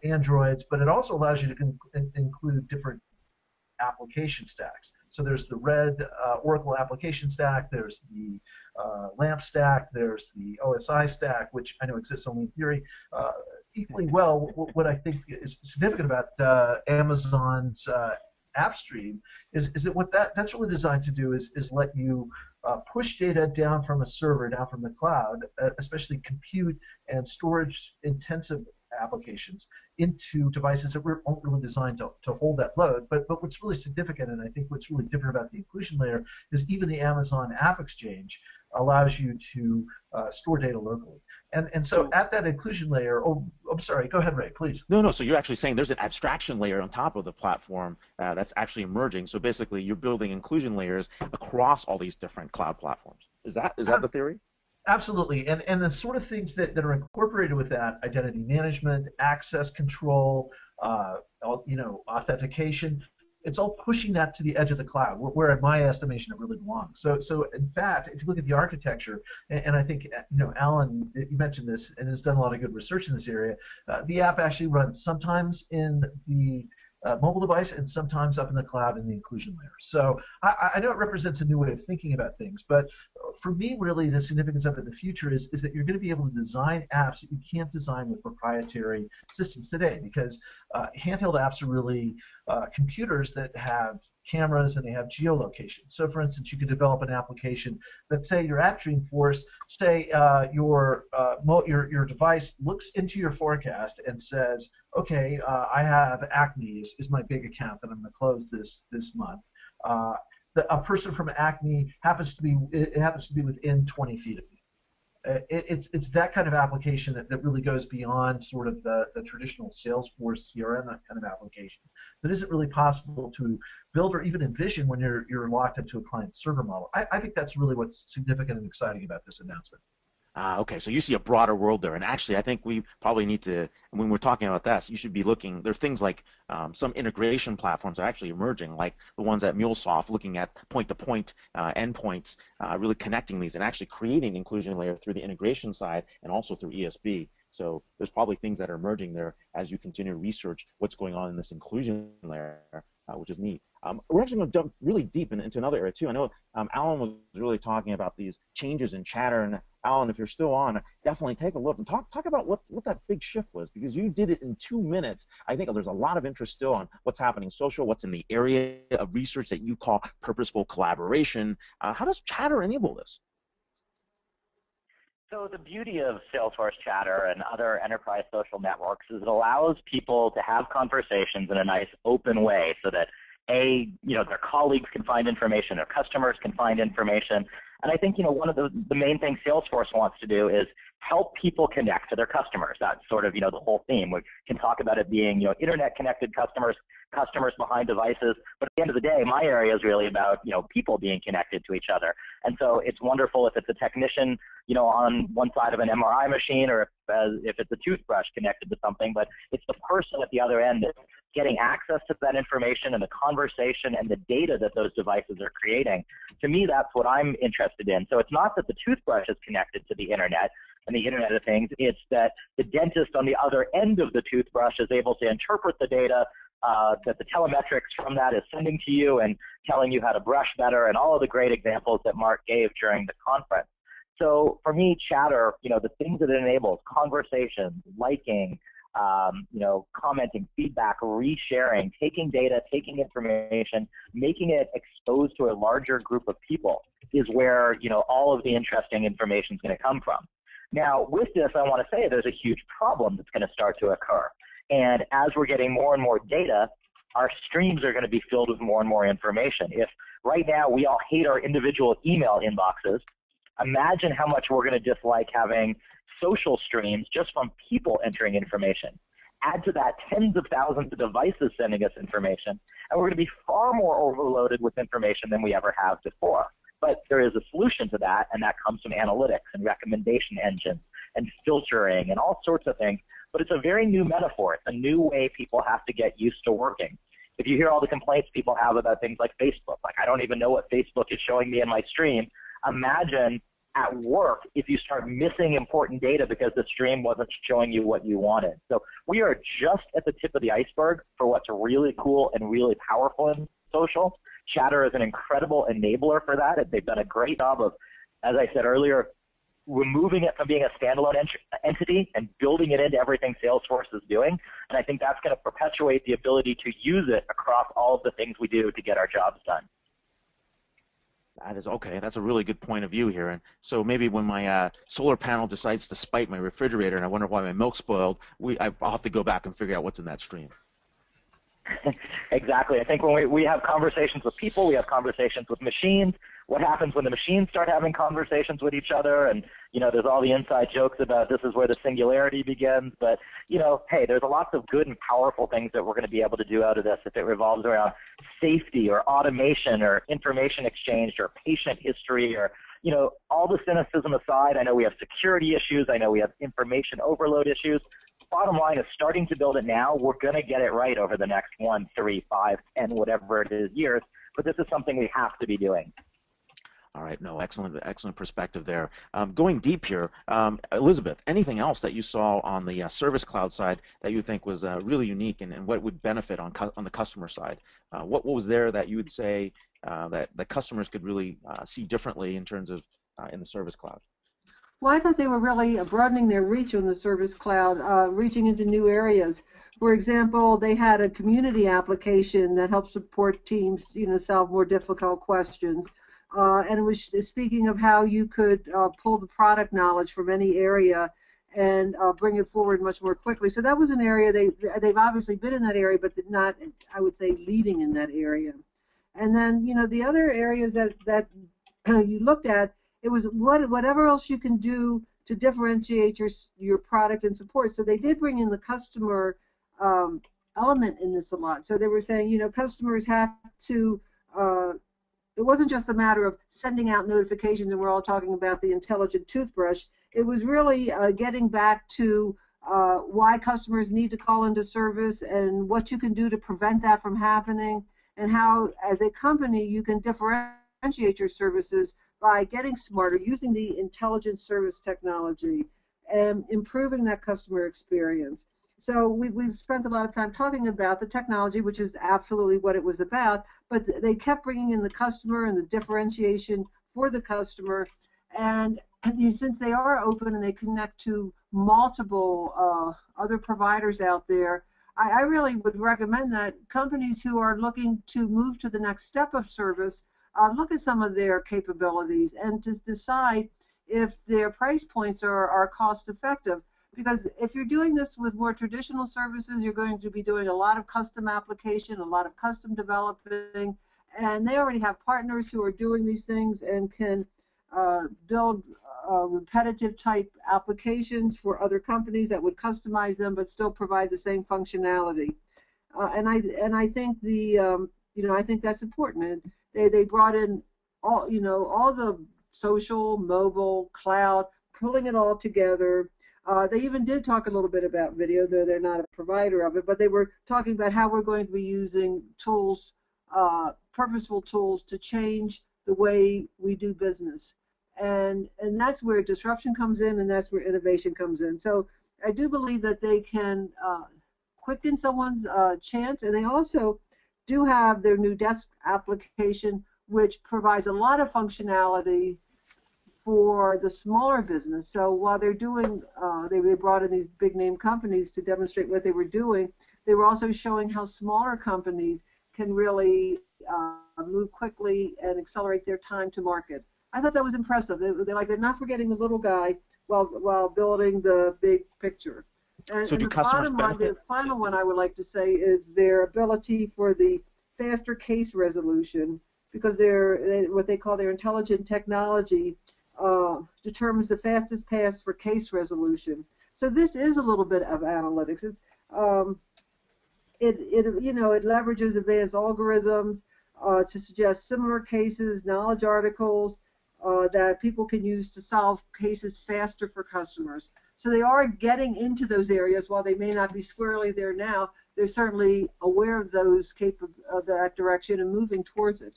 Androids, but it also allows you to include different application stacks. So there's the red Oracle application stack, there's the LAMP stack, there's the OSI stack, which I know exists only in theory. Equally well, what I think is significant about Amazon's AppStream is that what that's really designed to do is let you push data down from a server, down from the cloud, especially compute and storage intensive applications, into devices that aren't really designed to hold that load. But what's really significant, and I think what's really different about the inclusion layer, is even the Amazon App Exchange allows you to store data locally. And so at that inclusion layer, oh, I'm sorry, go ahead, Ray, please. No, so you're actually saying there's an abstraction layer on top of the platform that's actually emerging. So basically, you're building inclusion layers across all these different cloud platforms. Is that the theory? Absolutely, and the sort of things that are incorporated with that: identity management, access control, authentication. It's all pushing that to the edge of the cloud, where in my estimation it really belongs. So in fact, if you look at the architecture, and I think Alan, you mentioned this and has done a lot of good research in this area, the app actually runs sometimes in the mobile device and sometimes up in the cloud in the inclusion layer. So I know it represents a new way of thinking about things, but for me, really, the significance of it in the future is that you're going to be able to design apps that you can't design with proprietary systems today, because handheld apps are really computers that have cameras and they have geolocation. So for instance, you could develop an application that, say you're at Dreamforce, say your device looks into your forecast and says, okay, I have Acme is my big account that I'm going to close this month. A person from Acme happens to be within 20 feet of me. It's that kind of application that really goes beyond sort of the traditional Salesforce CRM kind of application that isn't really possible to build or even envision when you're locked into a client server model. I think that's really what's significant and exciting about this announcement. Okay, so you see a broader world there, and actually I think we probably need to, when we're talking about this, you should be looking, there's things like some integration platforms are actually emerging, like the ones at MuleSoft, looking at point-to-point endpoints, really connecting these and actually creating inclusion layer through the integration side and also through ESB. So there's probably things that are emerging there as you continue to research what's going on in this inclusion layer, which is neat. We're actually going to jump really deep into another area too. I know Alan was really talking about these changes in Chatter, and Alan, if you're still on, definitely take a look and talk about what that big shift was, because you did it in 2 minutes. I think there's a lot of interest still on what's happening social, what's in the area of research that you call purposeful collaboration. How does Chatter enable this? So the beauty of Salesforce Chatter and other enterprise social networks is it allows people to have conversations in a nice open way so that their colleagues can find information, their customers can find information. And I think, one of the main things Salesforce wants to do is help people connect to their customers. That's sort of, the whole theme. We can talk about it being, internet connected customers behind devices. But at the end of the day, my area is really about, people being connected to each other. And so it's wonderful if it's a technician, on one side of an MRI machine, or if it's a toothbrush connected to something, but it's the person at the other end that's getting access to that information and the conversation and the data that those devices are creating. To me, that's what I'm interested in. So it's not that the toothbrush is connected to the internet and the Internet of Things, it's that the dentist on the other end of the toothbrush is able to interpret the data that the telemetrics from that is sending to you and telling you how to brush better, and all of the great examples that Mark gave during the conference. So for me, Chatter, the things that it enables, conversations, liking, commenting, feedback, resharing, taking data, taking information, making it exposed to a larger group of people is where, all of the interesting information is going to come from. Now, with this, I want to say there's a huge problem that's going to start to occur. And as we're getting more and more data, our streams are going to be filled with more and more information. If right now we all hate our individual email inboxes, imagine how much we're going to dislike having social streams just from people entering information. Add to that tens of thousands of devices sending us information, and we're going to be far more overloaded with information than we ever have before. But there is a solution to that, and that comes from analytics and recommendation engines and filtering and all sorts of things. But it's a very new metaphor. It's a new way people have to get used to working. If you hear all the complaints people have about things like Facebook, like I don't even know what Facebook is showing me in my stream, imagine at work if you start missing important data because the stream wasn't showing you what you wanted. So we are just at the tip of the iceberg for what's really cool and really powerful in social. Chatter is an incredible enabler for that. They've done a great job of, as I said earlier, removing it from being a standalone entity and building it into everything Salesforce is doing. And I think that's going to perpetuate the ability to use it across all of the things we do to get our jobs done. That is okay. That's a really good point of view here. And so maybe when my solar panel decides to spike my refrigerator and I wonder why my milk's spoiled, I'll have to go back and figure out what's in that stream. Exactly. I think when we have conversations with people, we have conversations with machines. What happens when the machines start having conversations with each other? And, there's all the inside jokes about this is where the singularity begins. But, hey, there's lots of good and powerful things that we're going to be able to do out of this if it revolves around safety or automation or information exchange or patient history or, all the cynicism aside. I know we have security issues. I know we have information overload issues. Bottom line is starting to build it now. We're going to get it right over the next 1, 3, 5, 10, whatever it is years. But this is something we have to be doing. All right. No, excellent perspective there. Going deep here, Elizabeth, anything else that you saw on the Service Cloud side that you think was really unique and what would benefit on the customer side? What was there that you would say that customers could really see differently in terms of in the Service Cloud? Well, I thought they were really broadening their reach on the Service Cloud, reaching into new areas. For example, they had a community application that helps support teams, solve more difficult questions. And it was speaking of how you could pull the product knowledge from any area and bring it forward much more quickly. So that was an area they've obviously been in that area, but not, I would say, leading in that area. And then, the other areas that you looked at, it was whatever else you can do to differentiate your product and support. So they did bring in the customer element in this a lot. So they were saying, customers have to, it wasn't just a matter of sending out notifications and we're all talking about the intelligent toothbrush. It was really getting back to why customers need to call into service and what you can do to prevent that from happening and how, as a company, you can differentiate your services by getting smarter, using the intelligent service technology, and improving that customer experience. So we've spent a lot of time talking about the technology, which is absolutely what it was about, but they kept bringing in the customer and the differentiation for the customer. And since they are open and they connect to multiple other providers out there, I really would recommend that companies who are looking to move to the next step of service look at some of their capabilities and just decide if their price points are cost effective. Because if you're doing this with more traditional services, you're going to be doing a lot of custom application, a lot of custom developing, and they already have partners who are doing these things and can build repetitive type applications for other companies that would customize them but still provide the same functionality. And I think I think that's important. And they brought in all all the social, mobile, cloud, pulling it all together. They even did talk a little bit about video, though they're not a provider of it, but they were talking about how we're going to be using tools, purposeful tools to change the way we do business. And that's where disruption comes in, and that's where innovation comes in. So I do believe that they can quicken someone's chance, and they also do have their new desk application, which provides a lot of functionality for the smaller business. So while they're doing, they brought in these big name companies to demonstrate what they were doing, they were also showing how smaller companies can really move quickly and accelerate their time to market. I thought that was impressive. They're not forgetting the little guy while building the big picture. So And do the customers bottom line, the benefit? final one I would like to say is their ability for the faster case resolution, because what they call their intelligent technology determines the fastest path for case resolution. So this is a little bit of analytics. It leverages advanced algorithms to suggest similar cases, knowledge articles that people can use to solve cases faster for customers. So they are getting into those areas. While they may not be squarely there now, they're certainly aware of of that direction and moving towards it.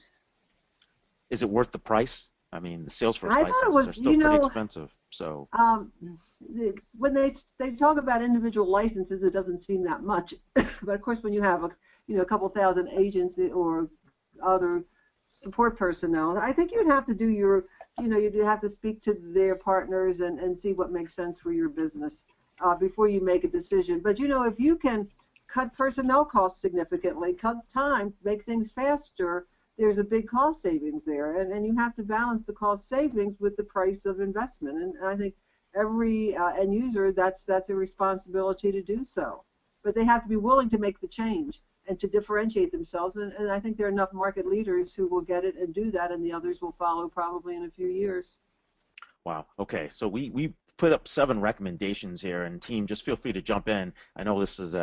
Is it worth the price? I mean, the Salesforce I thought it licenses are was, still pretty expensive. So when they talk about individual licenses, it doesn't seem that much. But of course, when you have a couple thousand agents or other support personnel, I think you'd have to do you'd have to speak to their partners and see what makes sense for your business before you make a decision. But if you can cut personnel costs significantly, cut time, make things faster, there's a big cost savings there, and you have to balance the cost savings with the price of investment. And I think every end user, that's a responsibility to do so. But they have to be willing to make the change and to differentiate themselves. And I think there are enough market leaders who will get it and do that, and the others will follow probably in a few years. wow. Okay. So we put up 7 recommendations here, and team, just feel free to jump in. I know this is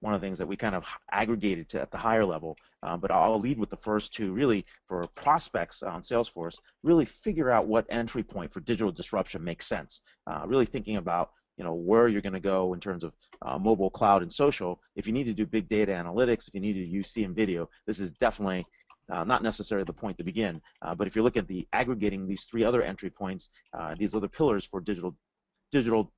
one of the things that we kind of aggregated to at the higher level, but I'll lead with the first 2, really for prospects on Salesforce. Really figure out what entry point for digital disruption makes sense. Really thinking about where you're going to go in terms of mobile, cloud, and social. If you need to do big data analytics, if you need to use CM video, this is definitely not necessarily the point to begin. But if you look at the aggregating these 3 other entry points, these other pillars for digital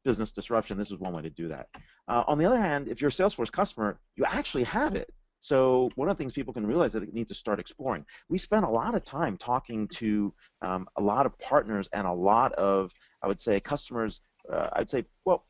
business disruption, this is one way to do that. On the other hand, if you're a Salesforce customer, you actually have it. So one of the things people can realize that they need to start exploring. We spent a lot of time talking to a lot of partners and a lot of, I would say, customers.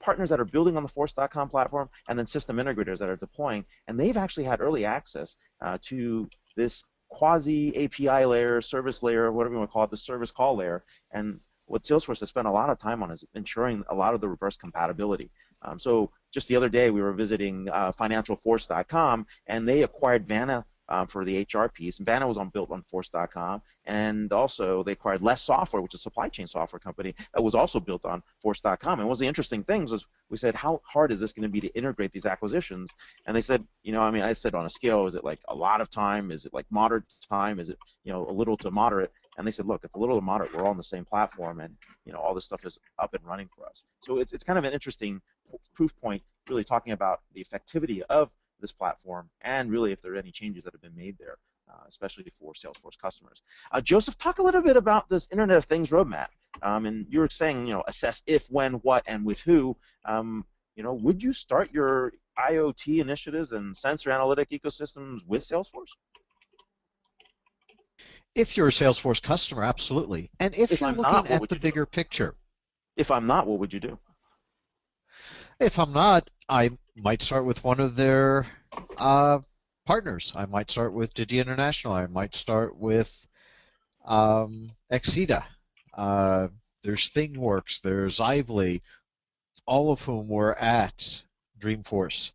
Partners that are building on the Force.com platform, and then system integrators that are deploying, and they've actually had early access to this quasi API layer, service layer, whatever you want to call it, the service call layer. And what Salesforce has spent a lot of time on is ensuring a lot of the reverse compatibility. So just the other day, we were visiting financialforce.com, and they acquired Vanna for the HR piece. And Vanna was built on Force.com, and also they acquired Less Software, which is a supply chain software company that was also built on Force.com. And one of the interesting things was we said, how hard is this going to be to integrate these acquisitions? And they said, I said on a scale, is it like a lot of time? Is it like moderate time? Is it a little to moderate? And they said, look, it's a little to moderate. We're all on the same platform, and all this stuff is up and running for us. So it's kind of an interesting proof point, really talking about the effectivity of this platform, and really if there are any changes that have been made there, especially for Salesforce customers. Joseph, talk a little bit about this Internet of Things roadmap. And you were saying, assess if, when, what, and with who. Would you start your IoT initiatives and sensor analytic ecosystems with Salesforce? If you're a Salesforce customer, absolutely. And if you're looking at the bigger picture. If I'm not, what would you do? If I'm not, I might start with one of their partners. I might start with Digi International. I might start with Exida. There's ThingWorks. There's Ively, all of whom were at Dreamforce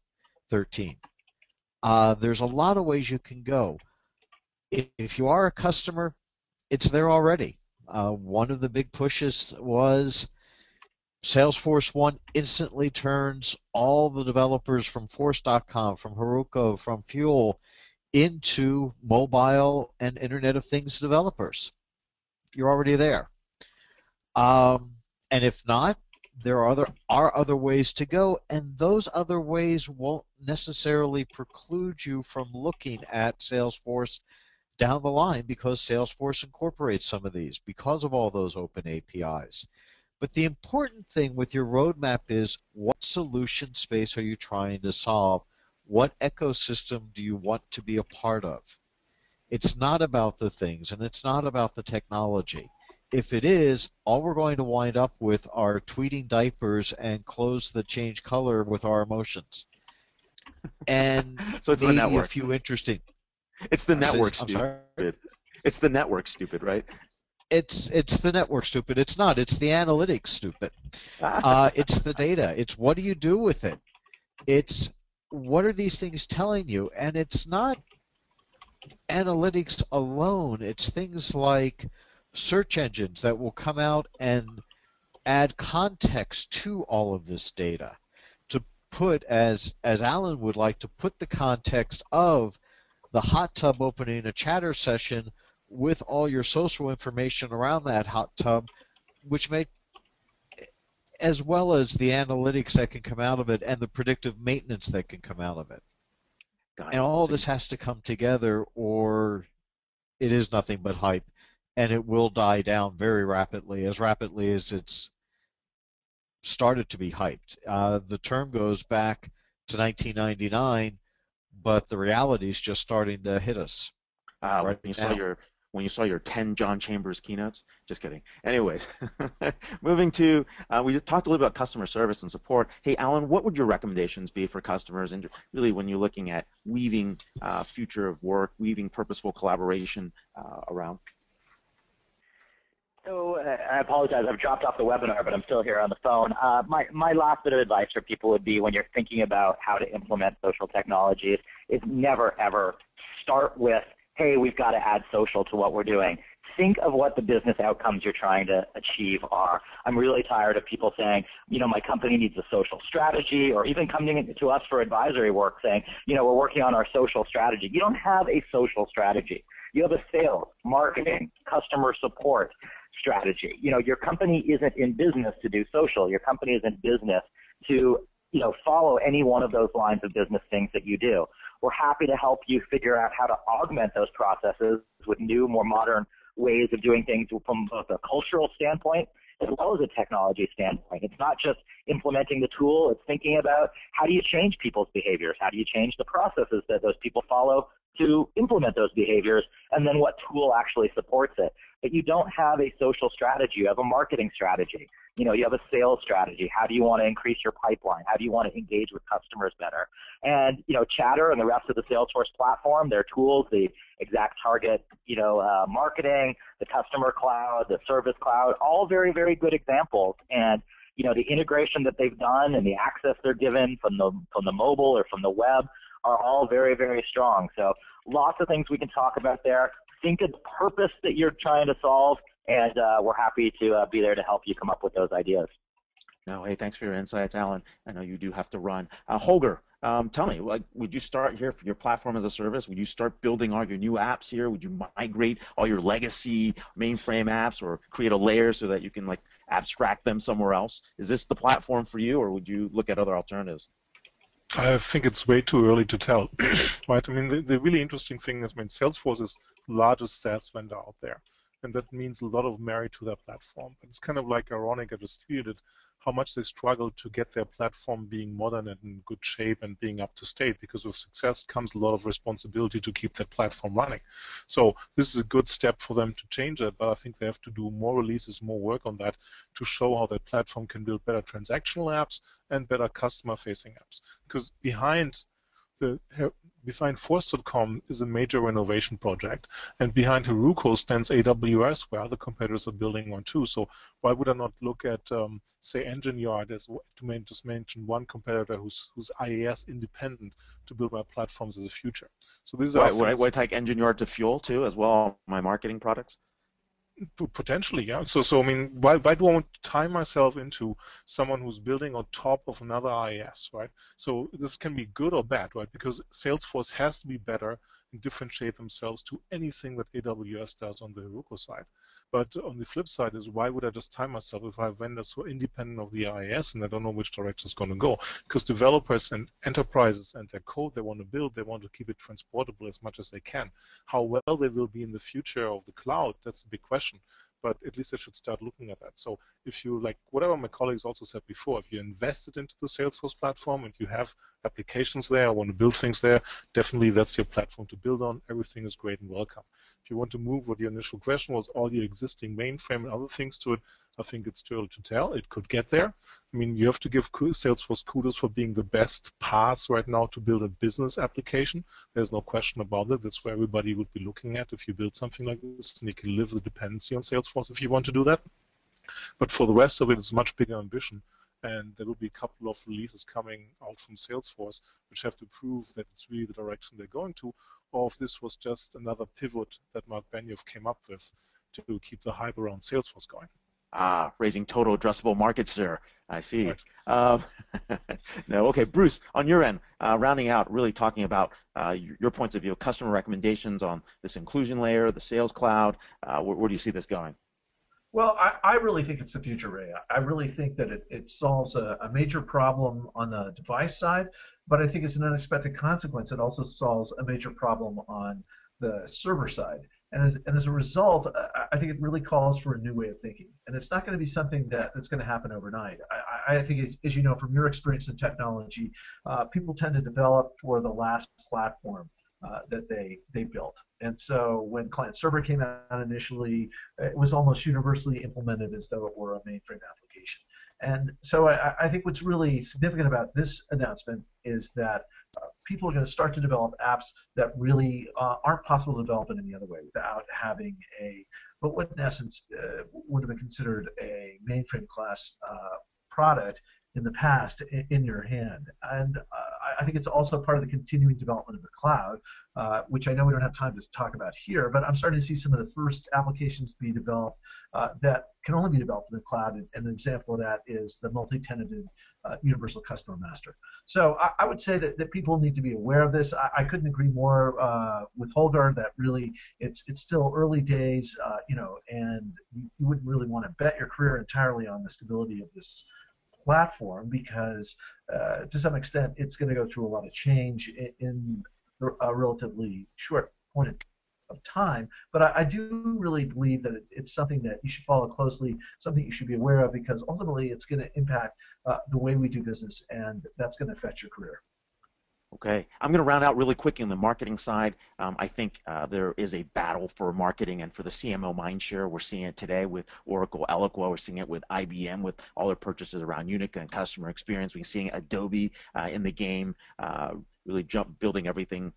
13. There's a lot of ways you can go. If you are a customer, it's there already. One of the big pushes was Salesforce1 instantly turns all the developers from Force.com, from Heroku, from Fuel into mobile and Internet of Things developers. You're already there. And if not, there are other ways to go, and those other ways won't necessarily preclude you from looking at Salesforce down the line, because Salesforce incorporates some of these because of all those open APIs. But the important thing with your roadmap is, what solution space are you trying to solve? What ecosystem do you want to be a part of? It's not about the things, and it's not about the technology. If it is, all we're going to wind up with are tweeting diapers and clothes that change color with our emotions. And so it's maybe the network. A few interesting. It's the network, stupid. It's the network, stupid, right? It's the network, stupid. It's not. It's the analytics, stupid. It's the data. It's what do you do with it? It's what are these things telling you? And it's not analytics alone. It's things like search engines that will come out and add context to all of this data. To put, as Alan would like, to put the context of the hot tub opening a chatter session with all your social information around that hot tub, which may, as well as the analytics that can come out of it and the predictive maintenance that can come out of it. Got And it. all So this has to come together, or it is nothing but hype, and it will die down very rapidly as it's started to be hyped. The term goes back to 1999, but the reality is just starting to hit us when right you saw now. your 10 John Chambers keynotes. Just kidding. Anyways, moving to we just talked a little about customer service and support. Hey, Alan, what would your recommendations be for customers, and really when you're looking at weaving future of work, weaving purposeful collaboration around? So I apologize, I've dropped off the webinar, but I'm still here on the phone. My last bit of advice for people would be when you're thinking about how to implement social technologies is never, ever start with, hey, we've got to add social to what we're doing. Think of what the business outcomes you're trying to achieve are. I'm really tired of people saying, you know, my company needs a social strategy, or even coming to us for advisory work saying, you know, we're working on our social strategy. You don't have a social strategy. You have a sales, marketing, customer support strategy. You know, your company isn't in business to do social. Your company is in business to, you know, follow any one of those lines of business things that you do. We're happy to help you figure out how to augment those processes with new, more modern ways of doing things from both a cultural standpoint as well as a technology standpoint. It's not just implementing the tool, it's thinking about how do you change people's behaviors, how do you change the processes that those people follow to implement those behaviors, and then what tool actually supports it. But you don't have a social strategy, you have a marketing strategy. You know, you have a sales strategy. How do you want to increase your pipeline? How do you want to engage with customers better? And, you know, Chatter and the rest of the Salesforce platform, their tools, the exact target, you know, marketing, the customer cloud, the service cloud, all very, very good examples. And, you know, the integration that they've done and the access they're given from the mobile or from the web are all very, very strong. So lots of things we can talk about there. Think of the purpose that you're trying to solve, and we're happy to be there to help you come up with those ideas. No, hey, thanks for your insights, Alan. I know you do have to run. Holger, tell me, like, would you start here for your platform as a service? Would you start building all your new apps here? Would you migrate all your legacy mainframe apps, or create a layer so that you can like abstract them somewhere else? Is this the platform for you, or would you look at other alternatives? I think it's way too early to tell, right? I mean, the really interesting thing is, I mean, Salesforce is the largest SaaS vendor out there, and that means a lot of merit to their platform. But it's kind of like ironic, I just tweeted how much they struggle to get their platform being modern and in good shape and being up to state, because with success comes a lot of responsibility to keep that platform running. So this is a good step for them to change that, but I think they have to do more releases, more work on that to show how that platform can build better transactional apps and better customer-facing apps. Because behind Force.com is a major renovation project, and behind Heroku stands AWS, where other competitors are building one too. So why would I not look at, say, EngineYard as to just mention one competitor who's IaaS independent to build my platforms as a future? So these are Would I take EngineYard to fuel too, as well, my marketing products? Potentially, yeah. So I mean, why do I want to tie myself into someone who's building on top of another IaaS, right? So this can be good or bad, right? Because Salesforce has to be better and differentiate themselves to anything that AWS does on the Heroku side. But on the flip side is, why would I just tie myself if I have vendors who are independent of the IaaS and I don't know which direction it's going to go? Because developers and enterprises and their code they want to build, they want to keep it transportable as much as they can. How well they will be in the future of the cloud, that's a big question. But at least I should start looking at that. So if you, like whatever my colleagues also said before, if you invested into the Salesforce platform and you have applications there, want to build things there, definitely that's your platform to build on. Everything is great and welcome. If you want to move what your initial question was, all your existing mainframe and other things to it, I think it's too early to tell. It could get there. I mean, you have to give Salesforce kudos for being the best path right now to build a business application. There's no question about it. That's where everybody would be looking at if you build something like this, and you can live the dependency on Salesforce if you want to do that. But for the rest of it, it's much bigger ambition. And there will be a couple of releases coming out from Salesforce which have to prove that it's really the direction they're going to, or if this was just another pivot that Mark Benioff came up with to keep the hype around Salesforce going. Ah, raising total addressable market, sir. I see. Right. No, okay, Bruce, on your end, rounding out, really talking about your points of view, customer recommendations on this inclusion layer, the Sales Cloud. Where do you see this going? Well, I really think it's the future, Ray. I really think that it solves a major problem on the device side, but I think as an unexpected consequence, it also solves a major problem on the server side. And as a result, I think it really calls for a new way of thinking. And it's not going to be something that's going to happen overnight. I think, as you know from your experience in technology, people tend to develop for the last platform that they built. And so when client server came out initially, it was almost universally implemented as though it were a mainframe application. And so I think what's really significant about this announcement is that people are going to start to develop apps that really aren't possible to develop in any other way without having what in essence would have been considered a mainframe class product in the past in your hand. And I think it's also part of the continuing development of the cloud, which I know we don't have time to talk about here, but I'm starting to see some of the first applications be developed that can only be developed in the cloud, and an example of that is the multi-tenanted universal customer master. So I would say that people need to be aware of this. I couldn't agree more with Holger that really it's still early days, and you wouldn't really want to bet your career entirely on the stability of this platform because to some extent it's going to go through a lot of change in a relatively short point of time. But I do really believe that it's something that you should follow closely, something you should be aware of, because ultimately it's going to impact the way we do business, and that's going to affect your career. Okay, I'm going to round out really quickly on the marketing side. I think there is a battle for marketing and for the CMO mindshare. We're seeing it today with Oracle Eloqua. We're seeing it with IBM with all their purchases around Unica and customer experience. We're seeing Adobe in the game, really building everything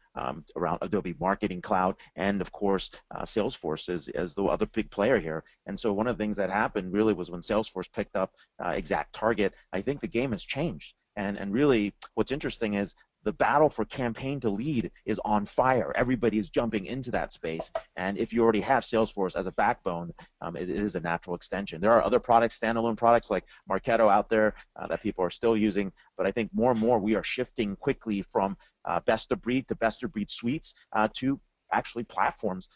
around Adobe Marketing Cloud, and of course Salesforce as the other big player here. And so one of the things that happened really was when Salesforce picked up ExactTarget, I think the game has changed. And really what's interesting is the battle for campaign to lead is on fire. Everybody is jumping into that space. And if you already have Salesforce as a backbone, it is a natural extension. There are other products, standalone products like Marketo out there that people are still using. But I think more and more we are shifting quickly from best of breed to best of breed suites to actually platforms,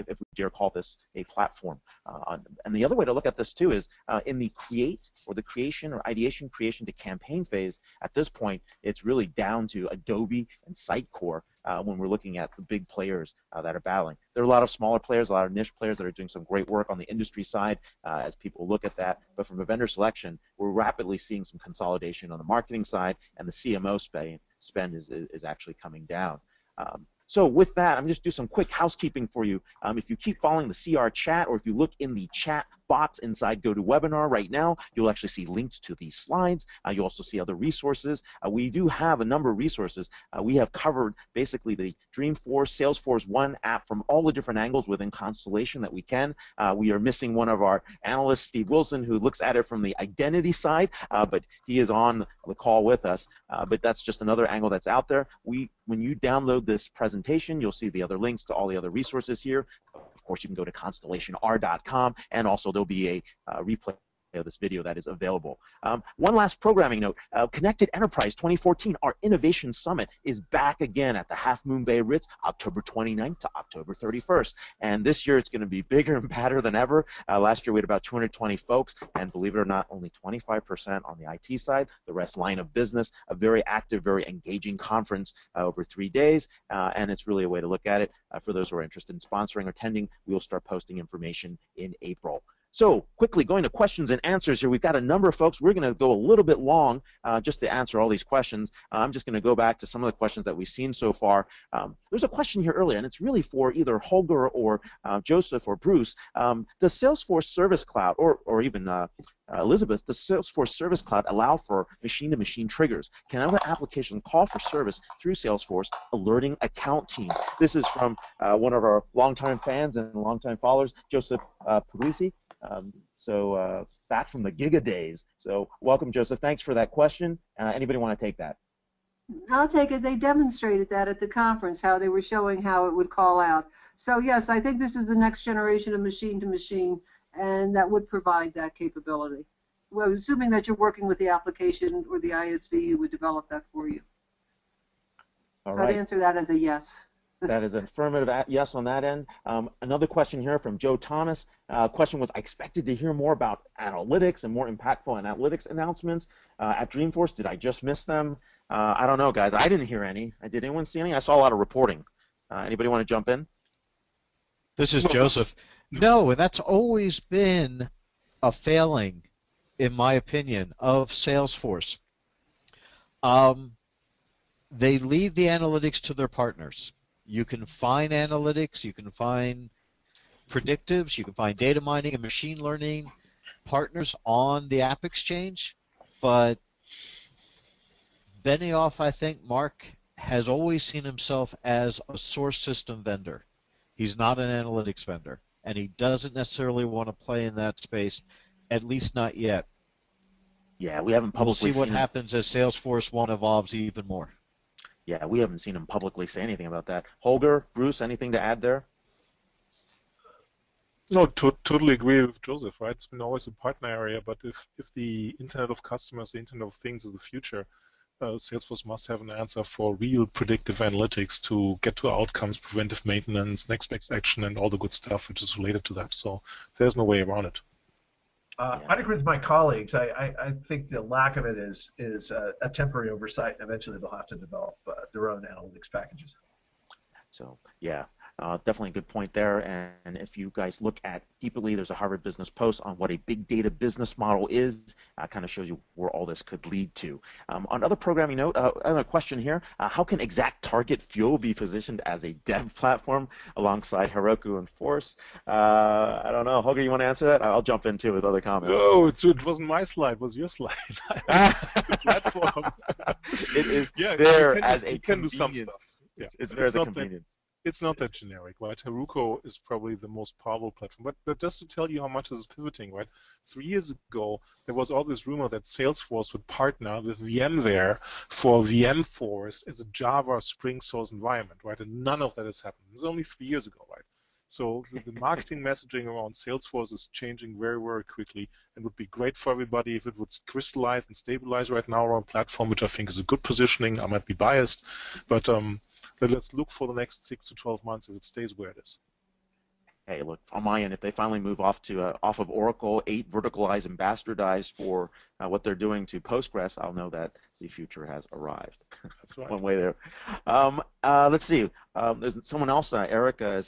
if we dare call this a platform. And the other way to look at this too is in the create or the creation or ideation creation to campaign phase, at this point, it's really down to Adobe and Sitecore when we're looking at the big players that are battling. There are a lot of smaller players, a lot of niche players that are doing some great work on the industry side as people look at that. But from a vendor selection, we're rapidly seeing some consolidation on the marketing side, and the CMO spend is actually coming down. So with that, I'm just do some quick housekeeping for you. If you keep following the CR chat, or if you look in the chat box inside GoToWebinar right now, you'll actually see links to these slides. You'll also see other resources. We do have a number of resources. We have covered basically the Dreamforce, Salesforce1 app from all the different angles within Constellation that we can. We are missing one of our analysts, Steve Wilson, who looks at it from the identity side, but he is on the call with us. But that's just another angle that's out there. When you download this presentation, you'll see the other links to all the other resources here. Of course, you can go to constellationsr.com, and also there'll be a replay of this video that is available. One last programming note, Connected Enterprise 2014, our Innovation Summit, is back again at the Half Moon Bay Ritz, October 29th to October 31st. And this year it's going to be bigger and badder than ever. Last year we had about 220 folks, and believe it or not, only 25% on the IT side, the rest line of business. A very active, very engaging conference over 3 days, and it's really a way to look at it. For those who are interested in sponsoring or attending, we will start posting information in April. So quickly going to questions and answers here. We've got a number of folks. We're going to go a little bit long just to answer all these questions. I'm just going to go back to some of the questions that we've seen so far. There's a question here earlier, and it's really for either Holger or Joseph or Bruce. Does Salesforce Service Cloud or even Elizabeth, does Salesforce Service Cloud allow for machine-to-machine triggers? Can another application call for service through Salesforce alerting account team? This is from one of our longtime fans and longtime followers, Joseph Puglisi. Back from the Giga days. So welcome, Joseph. Thanks for that question. Anybody want to take that? I'll take it. They demonstrated that at the conference, how they were showing how it would call out. So yes, I think this is the next generation of machine-to-machine, and that would provide that capability. Well, assuming that you're working with the application or the ISV who would develop that for you. All so right. I'd answer that as a yes. That is an affirmative yes on that end. Another question here from Joe Thomas. Question was, I expected to hear more about analytics and more impactful analytics announcements at Dreamforce. Did I just miss them? I don't know, guys. I didn't hear any. Did anyone see any? I saw a lot of reporting. Anybody want to jump in? This is Joseph. No, and that's always been a failing, in my opinion, of Salesforce. They leave the analytics to their partners. You can find analytics, you can find predictives, you can find data mining and machine learning partners on the App Exchange, but Benioff, I think, Mark, has always seen himself as a source system vendor. He's not an analytics vendor, and he doesn't necessarily want to play in that space, at least not yet. Yeah, we haven't publicly We'll see what happens as Salesforce1 evolves even more. Yeah, we haven't seen him publicly say anything about that. Holger, Bruce, anything to add there? No, totally agree with Joseph, right? It's been always a partner area, but if the Internet of Customers, the Internet of Things is the future, Salesforce must have an answer for real predictive analytics to get to outcomes, preventive maintenance, next best action, and all the good stuff which is related to that. So there's no way around it. I'd agree with my colleagues. I think the lack of it is a temporary oversight, and eventually they'll have to develop their own analytics packages. So, yeah. Definitely a good point there. And if you guys look at deeply, there's a Harvard Business Post on what a big data business model is. Kind of shows you where all this could lead to. On another programming note, another question here. How can Exact Target Fuel be positioned as a dev platform alongside Heroku and Force? I don't know. Holger, you want to answer that? I'll jump in too with other comments. No, it wasn't my slide. It was your slide. The platform. It is yeah, there as a can do convenience. some stuff. Yeah. It's there as a convenience. It's not that generic, right? Heroku is probably the most powerful platform. But just to tell you how much this is pivoting, right? 3 years ago, there was all this rumor that Salesforce would partner with VMware for VMforce as a Java Spring Source environment, right? And none of that has happened. This is only 3 years ago, right? So the marketing messaging around Salesforce is changing very, very quickly, and would be great for everybody if it would crystallize and stabilize right now around platform, which I think is a good positioning. I might be biased, but let's look for the next 6 to 12 months if it stays where it is. Hey, look, on my end, if they finally move off of Oracle 8, verticalized and bastardized for what they're doing to Postgres, I'll know that the future has arrived. That's right. One way there. Let's see. There's someone else, Eric. I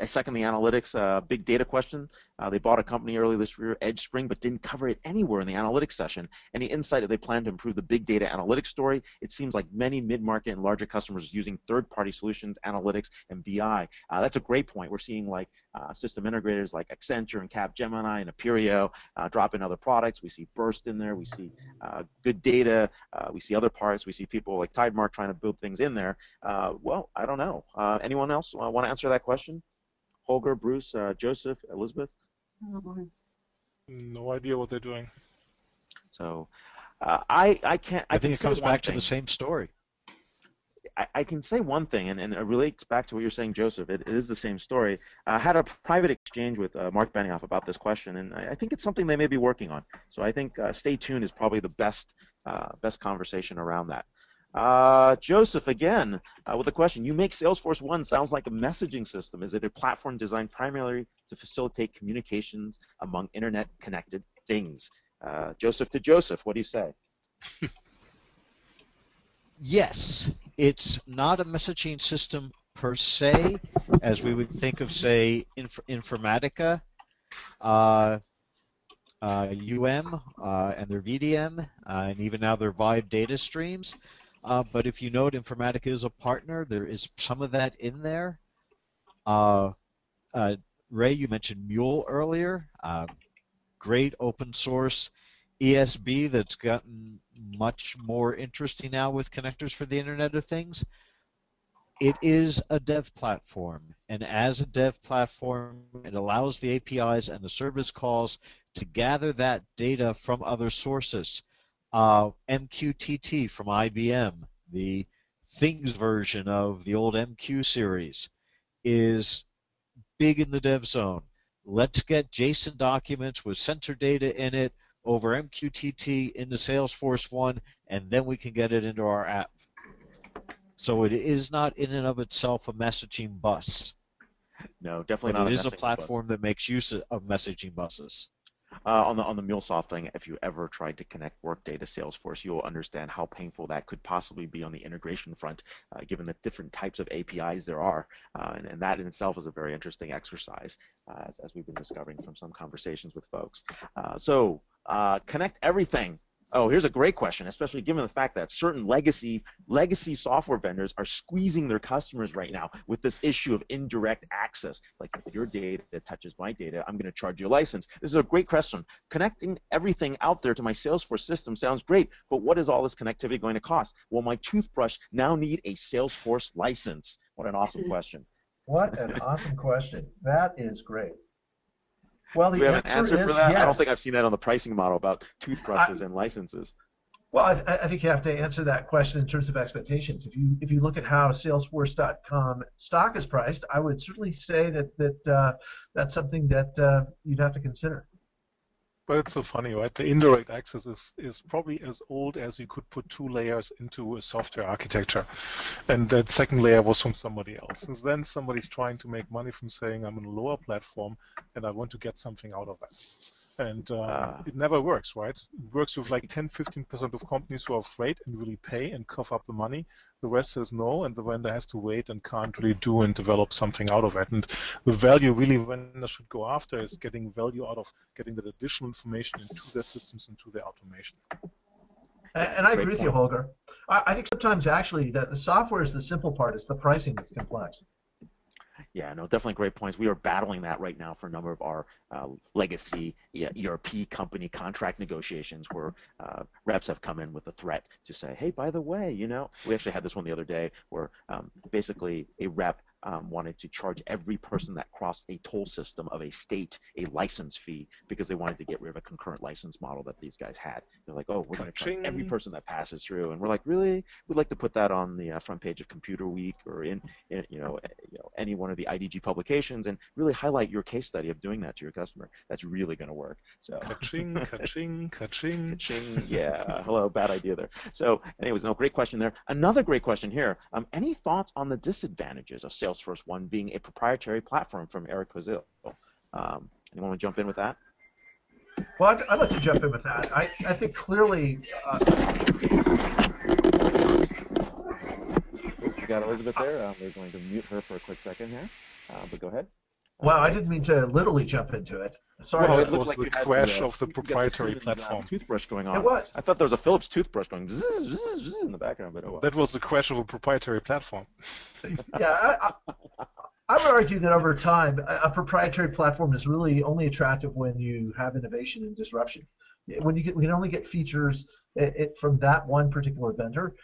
second the analytics big data question. They bought a company early this year, EdgeSpring, but didn't cover it anywhere in the analytics session. Any insight that they plan to improve the big data analytics story? It seems like many mid-market and larger customers are using third-party solutions, analytics, and BI. That's a great point. We're seeing like system integrators like Accenture and Capgemini and Aperio drop in other products. We see Burst in there. We see good data. We see other parts. We see people like Tidemark trying to build things in there. Well, I don't know. Anyone else want to answer that question? Holger, Bruce, Joseph, Elizabeth? No idea what they're doing. So I can't. I think it comes back to the same story. I can say one thing, and it relates back to what you're saying, Joseph. It is the same story. I had a private exchange with Mark Benioff about this question, and I think it's something they may be working on. So I think stay tuned is probably the best conversation around that. Joseph, again, with the question, you make Salesforce1 sounds like a messaging system. Is it a platform designed primarily to facilitate communications among internet-connected things? Joseph to Joseph, what do you say? Yes, it's not a messaging system per se, as we would think of, say, Informatica. and their VDM, and even now their Vibe data streams. But if you note, Informatica is a partner. There is some of that in there. Ray, you mentioned Mule earlier. Great open source ESB that's gotten much more interesting now with connectors for the Internet of Things. It is a dev platform, and as a dev platform, it allows the APIs and the service calls to gather that data from other sources. MQTT from IBM, the Things version of the old MQ series, is big in the dev zone. Let's get JSON documents with sensor data in it over MQTT into Salesforce1, and then we can get it into our app. So it is not in and of itself a messaging bus. No, definitely but not it a is a messaging bus. platform that makes use of messaging buses. On the MuleSoft thing, if you ever tried to connect Workday to Salesforce, you'll understand how painful that could possibly be on the integration front, given the different types of APIs there are. And that in itself is a very interesting exercise, as we've been discovering from some conversations with folks. Connect everything. Oh, here's a great question, especially given the fact that certain legacy software vendors are squeezing their customers right now with this issue of indirect access. Like, if your data touches my data, I'm going to charge you a license. This is a great question. Connecting everything out there to my Salesforce system sounds great, but what is all this connectivity going to cost? Will my toothbrush now need a Salesforce license? What an awesome question. What an awesome question. That is great. Well, Do the we have an answer for is that? yes. I don't think I've seen that on the pricing model about toothbrushes and licenses. Well, I think you have to answer that question in terms of expectations. If you look at how Salesforce.com stock is priced, I would certainly say that that's something that you'd have to consider. But it's so funny, right? The indirect access is probably as old as you could put 2 layers into a software architecture. And that second layer was from somebody else. Since then, somebody's trying to make money from saying, I'm on a lower platform and I want to get something out of that. And it never works, right? It works with like 10-15% of companies who are afraid and really pay and cough up the money. The rest says no, and the vendor has to wait and can't really do and develop something out of it. And the value really vendors should go after is getting value out of getting that additional information into their systems, into their automation. And I agree with you, Holger. I think sometimes actually that the software is the simple part. It's the pricing that's complex. Yeah, no, definitely great points. We are battling that right now for a number of our legacy ERP company contract negotiations where reps have come in with a threat to say, hey, by the way, we actually had this one the other day where basically a rep wanted to charge every person that crossed a toll system of a state a license fee because they wanted to get rid of a concurrent license model that these guys had. They're like, oh, we're going to charge every person that passes through. And we're like, really? We'd like to put that on the front page of Computer Week or in any one of the IDG publications and really highlight your case study of doing that to your customer. That's really going to work. So ka-ching, ka-ching, ka-ching. Ka-ching. Yeah, hello, bad idea there. So anyways, no, great question there. Another great question here. Any thoughts on the disadvantages of Salesforce1 being a proprietary platform from Eric Kozil? Anyone want to jump in with that? Well, I'd like to jump in with that. I think clearly... We got Elizabeth there. We're going to mute her for a quick second here, but go ahead. Wow, I didn't mean to literally jump into it. Sorry. Well, it looked like the crash of the proprietary platform. Toothbrush going on. It was. I thought there was a Philips toothbrush going zzz, zzz, zzz in the background, but oh well. That was the crash of a proprietary platform. Yeah, I would argue that over time, a proprietary platform is really only attractive when you have innovation and disruption. When you can only get features from that one particular vendor,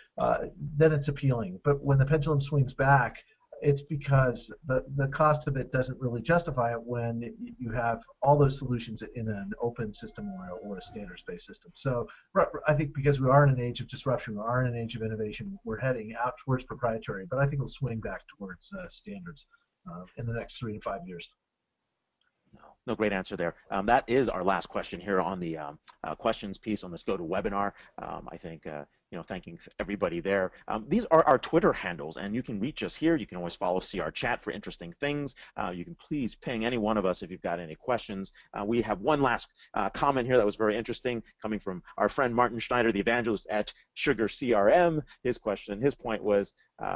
then it's appealing. But when the pendulum swings back, it's because the cost of it doesn't really justify it when you have all those solutions in an open system or a standards-based system. So I think because we are in an age of disruption, we are in an age of innovation, we're heading out towards proprietary, but I think it'll swing back towards standards in the next 3 to 5 years. No, great answer there. That is our last question here on the questions piece on this GoToWebinar. I think thanking everybody there. These are our Twitter handles, and you can reach us here. You can always follow CR Chat for interesting things. You can please ping any one of us if you've got any questions. We have one last comment here that was very interesting, coming from our friend Martin Schneider, the evangelist at Sugar CRM. His point was,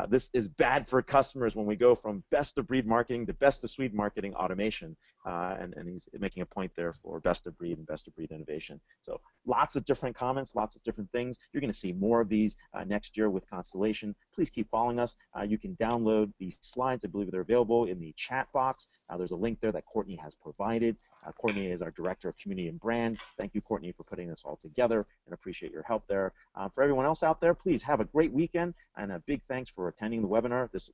this is bad for customers when we go from best-of-breed marketing to best-of-suite marketing automation. And he's making a point there for best-of-breed and best-of-breed innovation. So lots of different comments, lots of different things. You're going to see more of these next year with Constellation. Please keep following us. You can download the slides. I believe they're available in the chat box. There's a link there that Courtney has provided. Courtney is our Director of Community and Brand. Thank you, Courtney, for putting this all together, and appreciate your help there. For everyone else out there, please have a great weekend, and a big thanks for attending the webinar. This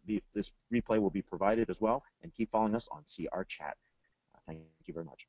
replay will be provided as well, and keep following us on CR Chat. Thank you very much.